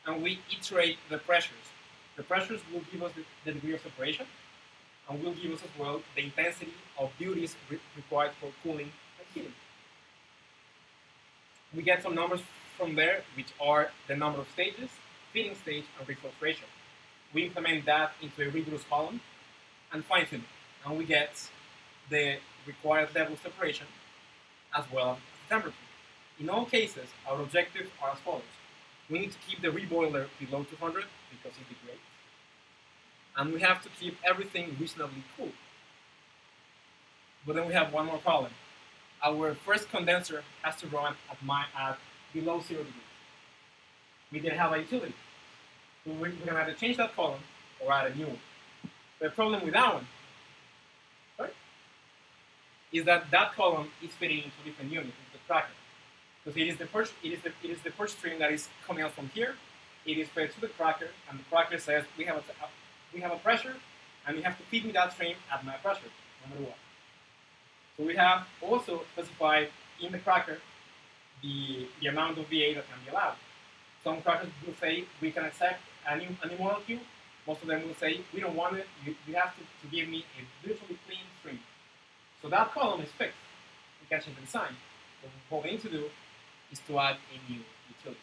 and we iterate the pressures. The pressures will give us the degree of separation, and will give us as well the intensity of duties required for cooling and heating. We get some numbers from there, which are the number of stages, feeding stage, and refiltration. We implement that into a rigorous column and fine-tune it, and we get the required level of separation as well as the temperature. In all cases, our objectives are as follows. We need to keep the reboiler below 200 because it degrades, and we have to keep everything reasonably cool. But then we have one more problem. Our first condenser has to run at below 0 degrees. We didn't have a utility. So we're going to have to change that column or add a new one. The problem with that one, right, is that column is fitting into a different unit, into the cracker. Because it is the purge stream that is coming out from here. It is fed to the cracker, and the cracker says we have a pressure, and you have to feed me that stream at my pressure, no matter what. So we have also specified in the cracker the amount of VA that can be allowed. Some crackers will say we can accept a new molecule. Most of them will say we don't want it. You have to give me a virtually clean stream. So that column is fixed. We can change the design. So what we need to do is to add a new utility.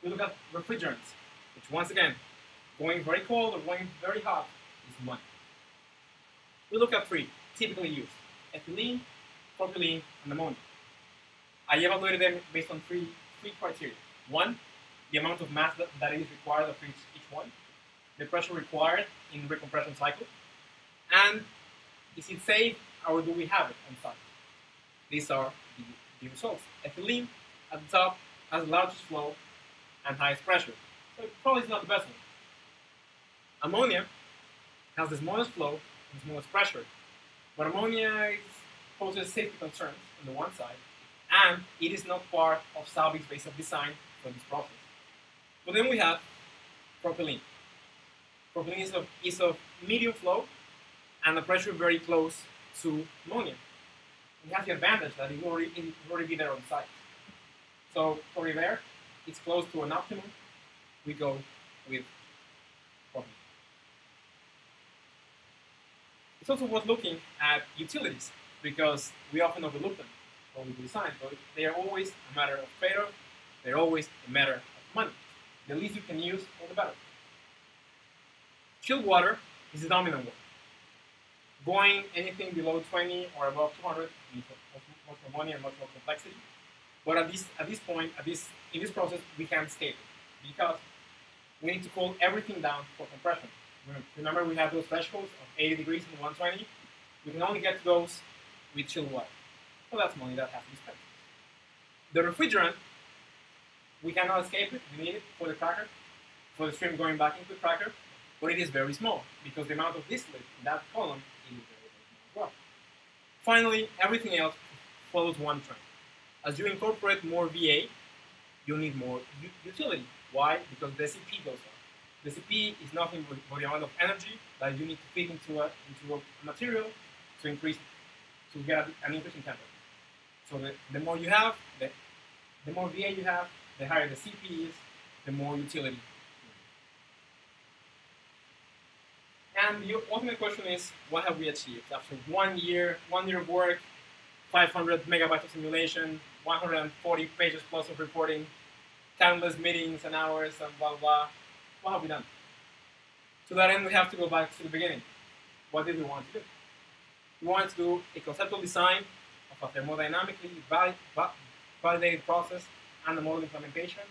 We look at refrigerants, which once again, going very cold or going very hot is money. We look at 3 typically used: ethylene, propylene, and ammonia. I evaluated them based on three criteria. 1, the amount of mass that is required of each one, the pressure required in the recompression cycle, and is it safe or do we have it on site? These are the results. Ethylene at the top has the largest flow and highest pressure, so it probably is not the best one. Ammonia has the smallest flow and smallest pressure, but ammonia poses safety concerns on the one side, and it is not part of Saubic's basic design for this process. But then we have propylene. Propylene is of medium flow and a pressure very close to ammonia. It has the advantage that it will already be there on site. So already there, it's close to an optimum. We go with propylene. It's also worth looking at utilities because we often overlook them when we design, but they are always a matter of trade-off. They're always a matter of money. The least you can use, all the better. Chilled water is the dominant one. Going anything below 20 or above 200 needs much more money and much more complexity. But at this point, in this process, we can't escape it because we need to cool everything down for compression. Remember, we have those thresholds of 80 degrees and 120. We can only get to those with chilled water. So that's money that has to be spent. The refrigerant, we cannot escape it. We need it for the cracker, for the stream going back into the cracker, but it is very small because the amount of distillate in that column is very, very small as well. Finally, everything else follows one trend. As you incorporate more VA, you need more utility. Why? Because the CP goes up. The CP is nothing but the amount of energy that you need to feed into a material to get an increase in temperature. So the more you have, the more VA you have, the higher the CP is, the more utility. And the ultimate question is, what have we achieved? After 1 year of work, 500 megabytes of simulation, 140 pages plus of reporting, countless meetings and hours and blah, blah, what have we done? To that end, we have to go back to the beginning. What did we want to do? We wanted to do a conceptual design of a thermodynamically validated process and a model implementation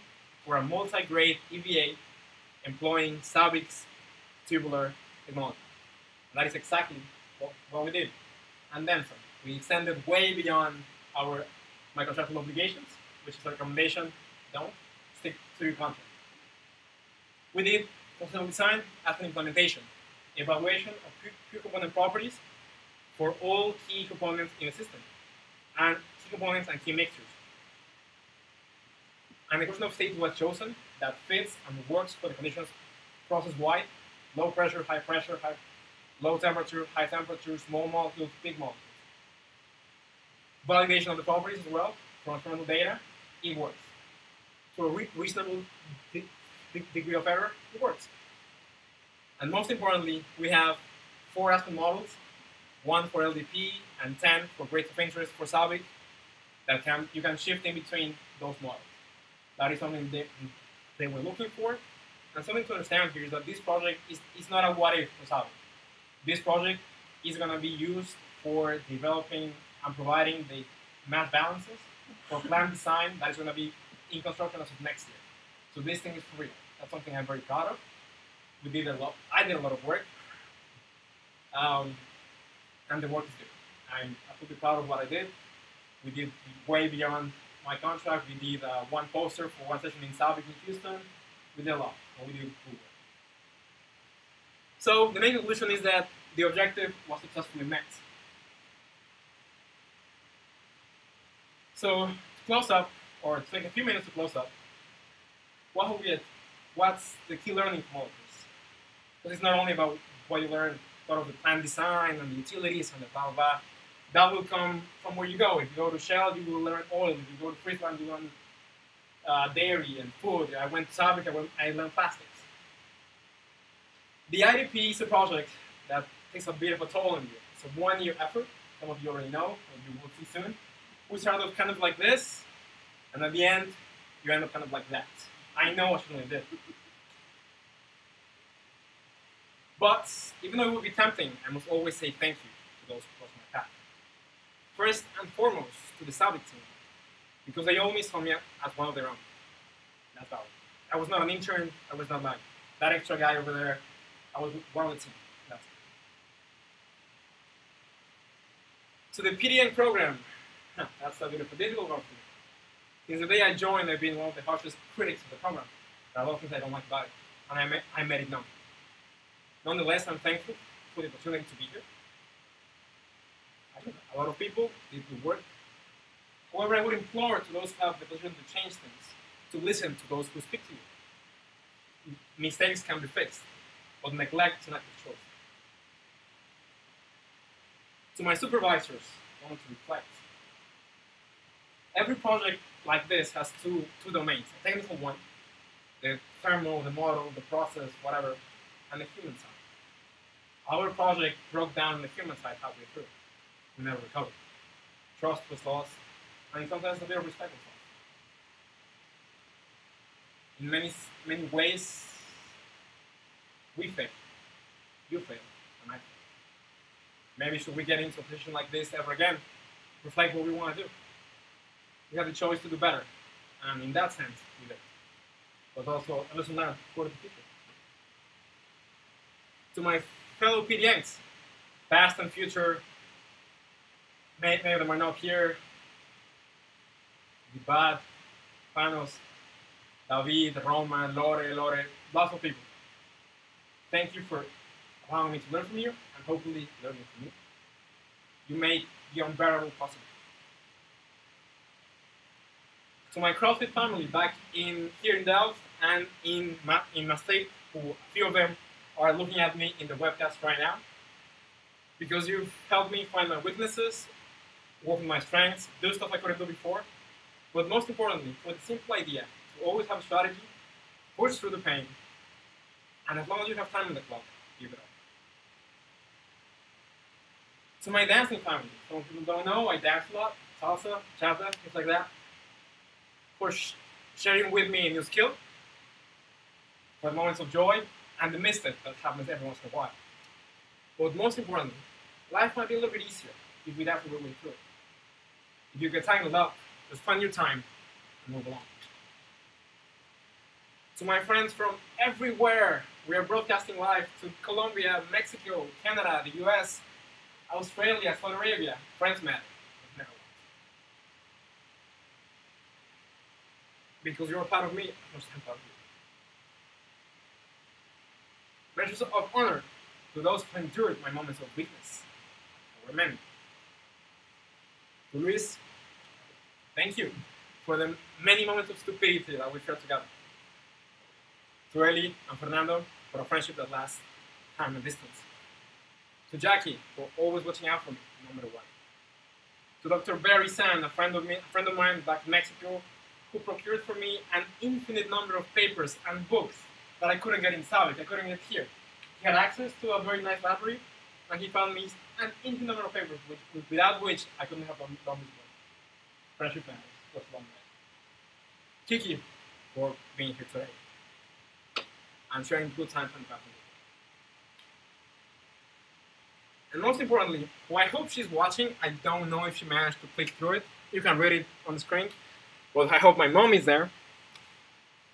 for a multi-grade EVA employing Saubic's tubular technology. And that is exactly what we did. And then some. We extended way beyond our microstructural obligations, which is a recommendation: don't stick to your contract. We did conceptual design as an implementation, evaluation of pure component properties for all key components in the system, and key components and key mixtures. And the equation of state was chosen that fits and works for the conditions process-wide: low pressure, low temperature, high temperature, small molecules, big molecules. Validation of the properties as well from experimental data, it works. To a reasonable degree of error, it works. And most importantly, we have 4 Aspen models, 1 for LDP and 10 for grades of interest for Saubic, that you can shift in between those models. That is something they were looking for. And something to understand here is that this project is not a what if for Saubic. This project is going to be used for developing and providing the mass balances for plant design that is going to be in construction as of next year. So this thing is for real. That's something I'm very proud of. I did a lot of work, and the work is good. I'm absolutely proud of what I did. We did way beyond my contract. We did 1 poster for 1 session in Saubic in Houston. We did a lot, and we did cool work. So the main conclusion is that the objective was successfully met. So to close up, or to take a few minutes to close up, what's the key learning from all of this? Because it's not only about what you learn, sort of the plant design and the utilities and the blah, blah. That will come from where you go. If you go to Shell, you will learn oil. If you go to Friesland, you learn dairy and food. I went to Saubic, I learned plastics. The IDP is a project that takes a bit of a toll on you. It's a 1-year effort. Some of you already know, and you will see soon. We started kind of like this, and at the end, you end up kind of like that. I know I shouldn't have did. But even though it would be tempting, I must always say thank you to those who crossed my path. First and foremost, to the Saubic team, because they always saw me as one of their own. That's all. I was not an intern. I was not like that extra guy over there. I was one of the team. That's it. To the PDN program, That's a beautiful, difficult one for me. Since the day I joined, I've been one of the harshest critics of the program. There are a lot of things I don't like about it, and I made it known. Nonetheless, I'm thankful for the opportunity to be here. A lot of people did the work. However, I would implore to those who have the position to change things, to listen to those who speak to you. Mistakes can be fixed, but neglect is an act of choice. To my supervisors, I want to reflect. Every project like this has two domains, a technical one, the thermal, the model, the process, whatever, and the human side. Our project broke down on the human side halfway through. We never recovered. Trust was lost, and sometimes a bit of respect was lost. In many ways, we failed. You failed, and I failed. Maybe should we get into a position like this ever again, reflect what we want to do. We have the choice to do better, and in that sense, we did. But also a lesson learned for the future. To my fellow PDNs, past and future, many of them are not here. Dibad, Panos, David, Roman, Lore, lots of people. Thank you for allowing me to learn from you, and hopefully learning from you. You make the unbearable possible. To my CrossFit family back here in Delft and in Maastricht, who a few of them are looking at me in the webcast right now, because you've helped me find my weaknesses, work on my strengths, do stuff I couldn't do before, but most importantly, for the simple idea to always have a strategy, push through the pain, and as long as you have time on the clock, give it up. To my dancing family, some people don't know, I dance a lot, salsa, chata, things like that. For sharing with me a new skill, for moments of joy, and the mistake that happens every once in a while. But most importantly, life might be a little bit easier if we dance our way through it. If you get tangled up, just find your time and move along. To my friends from everywhere, we are broadcasting live to Colombia, Mexico, Canada, the US, Australia, Saudi Arabia, friends matter. Because you're a part of me, I'm just a part of you. Measures of honor to those who endured my moments of weakness. There were many. To Luis, thank you for the many moments of stupidity that we shared together. To Eli and Fernando for a friendship that lasts time and distance. To Jackie for always watching out for me, no matter what. To Dr. Barry Sand, a friend of mine back in Mexico, who procured for me an infinite number of papers and books that I couldn't get in Savage, I couldn't get here. He had access to a very nice library, and he found me an infinite number of papers, without which I couldn't have done this work. Friendship matters, just one way. Kiki, for being here today, and sharing good times and passion. And most importantly, who I hope she's watching, I don't know if she managed to click through it. You can read it on the screen. Well, I hope my mom is there,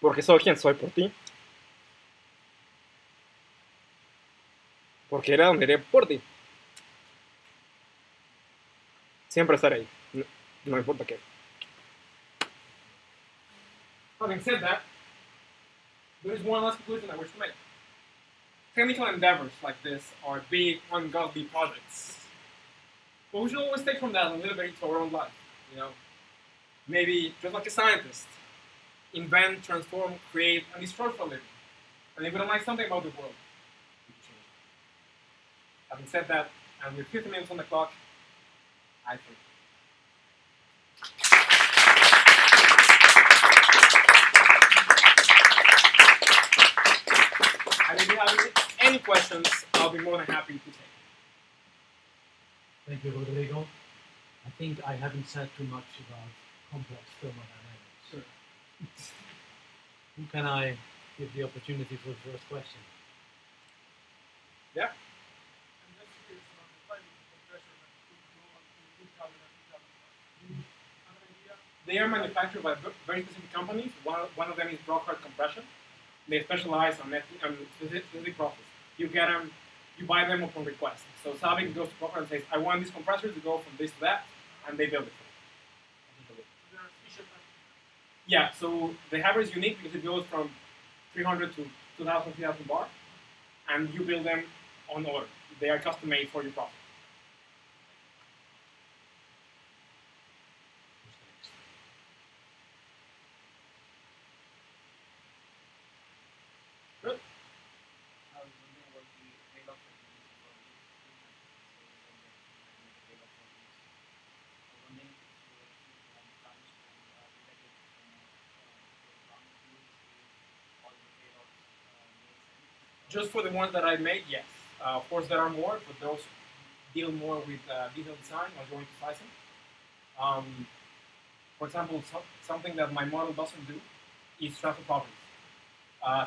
porque soy quien soy por ti. Porque era donde iré por ti. Siempre estaré ahí, no importa qué. Having said that, there is one last conclusion I wish to make. Technical endeavors like this are big, ungodly projects. But we should always take from that a little bit into our own life, you know. Maybe, just like a scientist, invent, transform, create, and destroy for a living. And if we don't like something about the world, we can change it. Having said that, and with 50 minutes on the clock, I think. And if you have any questions, I'll be more than happy to take. Thank you, Rodrigo. I think I haven't said too much about complex thermodynamics. Sure. Who can I give the opportunity for the first question? Yeah? They are manufactured by very specific companies. One of them is Brockhart Compression. They specialize on specific process. You get them, you buy them upon request. So Sabic goes to Brockhart and says, I want this compressor to go from this to that, and they build it for you. Yeah, so the hybrid is unique because it goes from 300 to 2,000, 3,000 bar, and you build them on order. They are custom made for your process. Good. Just for the ones that I made, yes. Of course, there are more, but those deal more with detailed design or going to slicing. For example, something that my model doesn't do is transfer properties.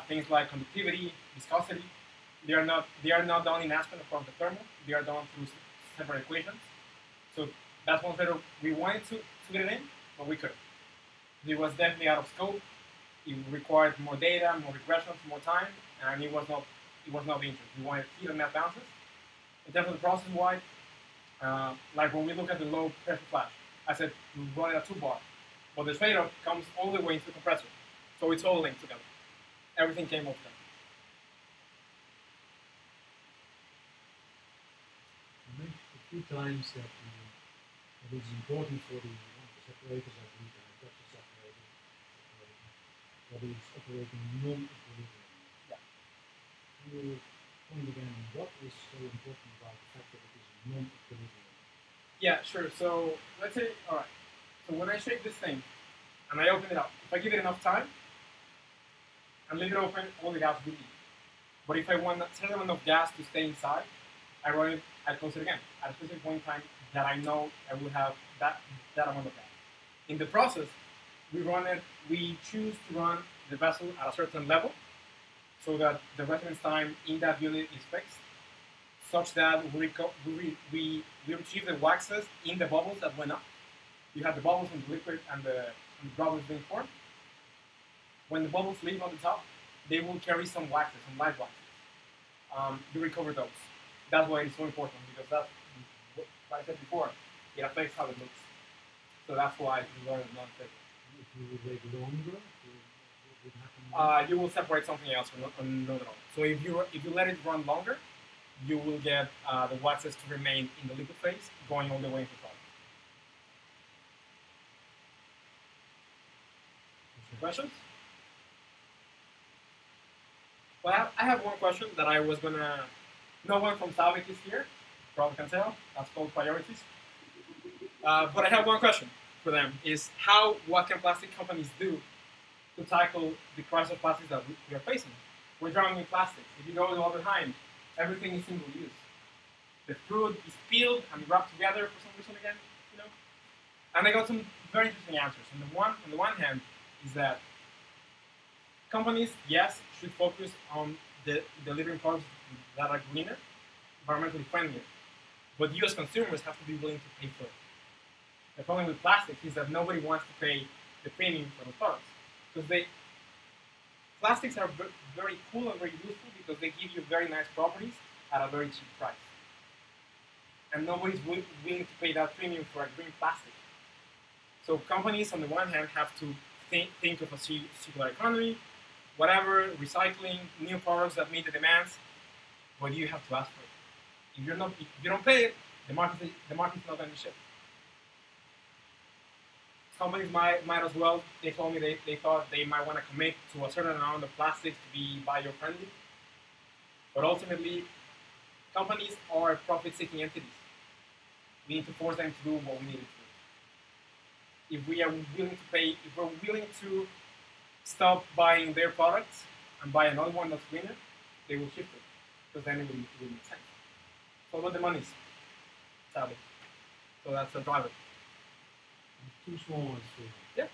Things like conductivity, viscosity, they are not done in Aspen according to thermal. They are done through separate equations. So that's one thing we wanted to get it in, but we couldn't. It was definitely out of scope. It required more data, more regressions, more time, and it was not the interest. We wanted heat and mass balances. In terms of the process wide, like when we look at the low pressure flash, I said we run it at 2 bar, but the trade-off comes all the way into the compressor, so it's all linked together. Everything came off them. You mentioned a few times that it is important for the separators, I believe, pressure separator, that is operating non-equilibrium. Yeah. Can you point again on what is so important about the fact that it is non-equilibrium? Yeah, sure. So let's say, all right. So when I shake this thing and I open it up, if I give it enough time and leave it open, all the gas will leave. But if I want a certain amount of gas to stay inside, I run it, I close it again at a specific point in time that I know I will have that amount of gas. In the process, we choose to run the vessel at a certain level so that the residence time in that unit is fixed, such that we retrieve the waxes in the bubbles that went up. You have the bubbles in the liquid and the bubbles being formed. When the bubbles leave on the top, they will carry some waxes, some live waxes. You recover those. That's why it's so important, because that's, like I said before, it affects how it looks. So that's why we learn not to. If you would wait longer, what would happen? You will separate something else from not at all. So if you let it run longer, you will get the waxes to remain in the liquid phase, going all the way into the product. Questions? Well, I have one question that I was gonna. No one from Savic is here, probably can tell. That's called priorities. But I have one question for them: is what can plastic companies do to tackle the crisis of plastics that we are facing? We're drowning in plastics. If you go all behind, everything is single use. The fruit is peeled and wrapped together for some reason again, you know. And I got some very interesting answers. On the one hand, is that companies, yes, should focus on delivering products that are greener, environmentally friendlier, but you as consumers have to be willing to pay for it. The problem with plastic is that nobody wants to pay the premium for those products, because plastics are very cool and very useful because they give you very nice properties at a very cheap price. And nobody's willing to pay that premium for a green plastic. So companies, on the one hand, have to think of a circular economy, whatever, recycling, new products that meet the demands, but you have to ask for it. If you don't pay it, the market's not going to ship. Companies might as well, they told me they thought they might want to commit to a certain amount of plastics to be bio-friendly. But ultimately, companies are profit-seeking entities. We need to force them to do what we need to do. If we are willing to pay, if we're willing to stop buying their products and buy another one that's greener, they will shift it, because then it will make sense. So what the money is, sadly. So that's the driver. Two small ones for you. Yeah.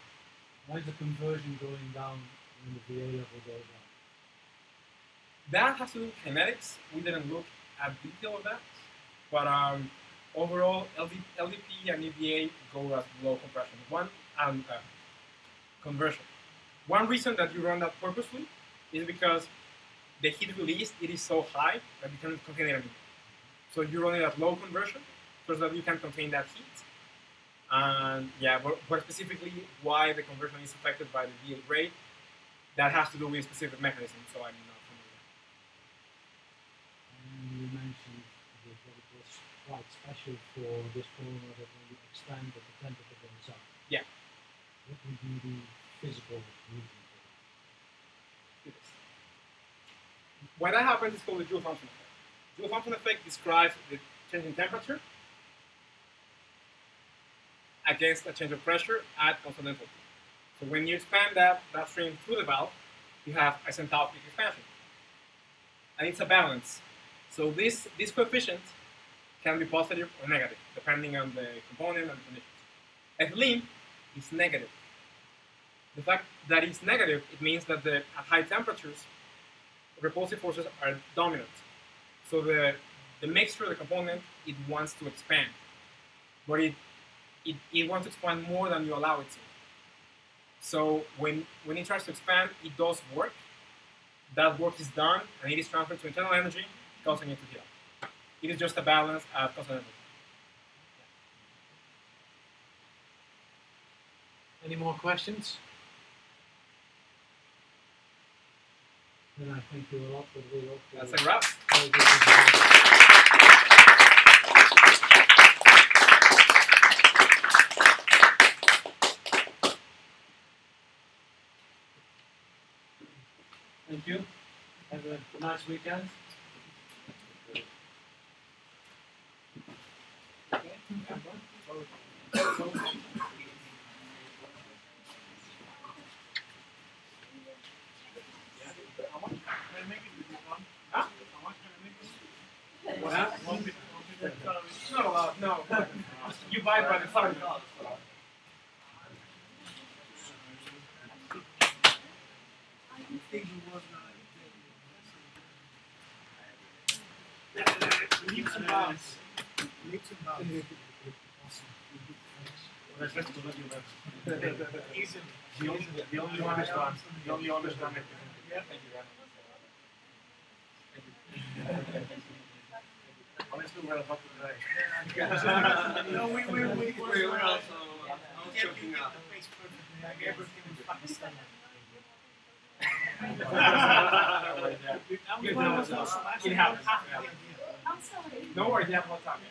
Why is the conversion going down when the VA level goes up? That has to do with kinetics. We didn't look at detail of that, but overall, LDP and EVA go at low compression. Conversion. One reason that you run that purposely is because the heat released, it is so high that you cannot contain it anymore. So you run it at low conversion so that you can contain that heat. And yeah, but specifically why the conversion is affected by the VA rate, that has to do with specific mechanisms, so I'm not familiar. And you mentioned that it was quite special for this formula that when you expand that the temperature goes up. Yeah. What would be the physical reason for that? Why that happens is called the Joule function effect. Joule function effect describes the change in temperature against a change of pressure at constant enthalpy. So when you expand that stream through the valve, you have isenthalpic expansion. And it's a balance. So this coefficient can be positive or negative, depending on the component and the conditions. Ethylene is negative. The fact that it's negative, it means that at high temperatures, repulsive forces are dominant. So the mixture, the component, it wants to expand. But it wants to expand more than you allow it to. So when it tries to expand, it does work. That work is done, and it is transferred to internal energy, causing it to heat up. It is just a balance at constant energy. Any more questions? Then I thank you a lot for the video. That's a wrap. Thank you. Have a nice weekend. It's not allowed, no. You buy it by the ton. Leaps and bounds. Leaps and bounds. Easy. The only honest one. The only honest one. Yeah. Thank you, man. Honestly, we're about to die. No, we were also. I was joking out. Like everything was fucking stellar. It happens. I'm sorry. No worries, you have more time.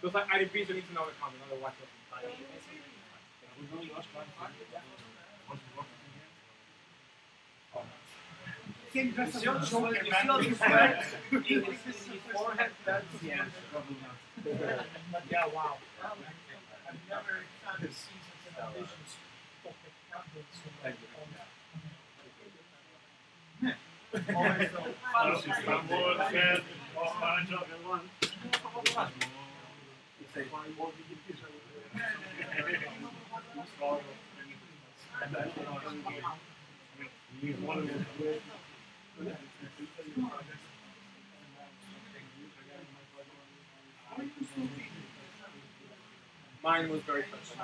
Those are IDPs, you need to know the content, otherwise you'll Came dressed as a Joker, man. forehead, that's the answer. Yeah, wow. I've never had a season of visions. Thank you. Mine was very special.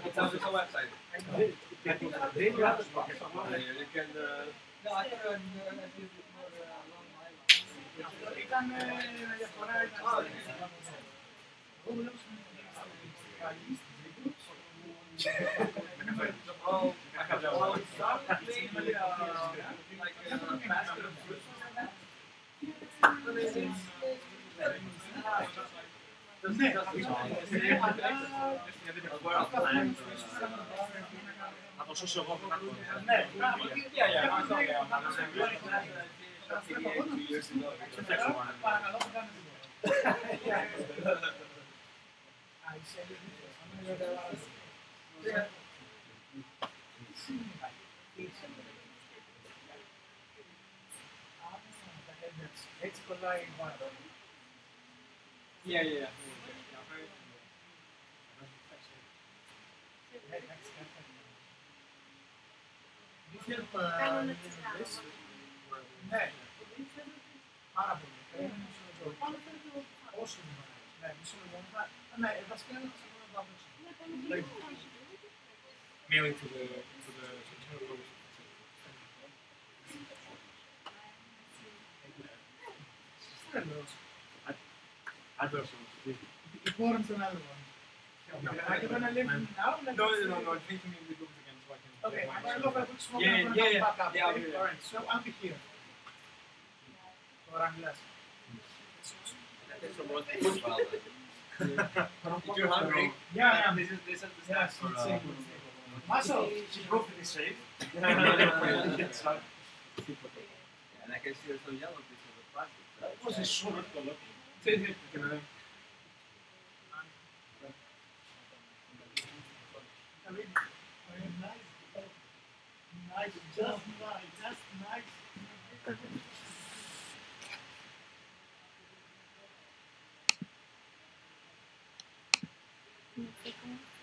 It's on the website. Αυτό ήταν διαφορά. Oh, I have that one. Ναι, Να το σώσω εγώ από κάτω. ναι, παρακαλώ που κάνετε. Έτσι κολλάει η βάρα. Yeah. Ναι, πάρα πολύ. Όσο είναι. Ναι, μισό λεπτό. Ναι, βασικά είναι το να το Mainly to the Important another one. No. Are you gonna live now? No, I think you need the books again so I can. Okay, I'm gonna go for a quick smoke. Yeah, I'm gonna yeah, come back up. yeah, Okay? yeah. Alright, so I'll be here. Or I'm less. If you're hungry, Yeah, this is the yeah. snacks for Muscle. she proved to be safe. And I can see also yellow pieces of plastic. That was a short color. Sí, que me den. Very nice. Nice, just nice. No sé cómo.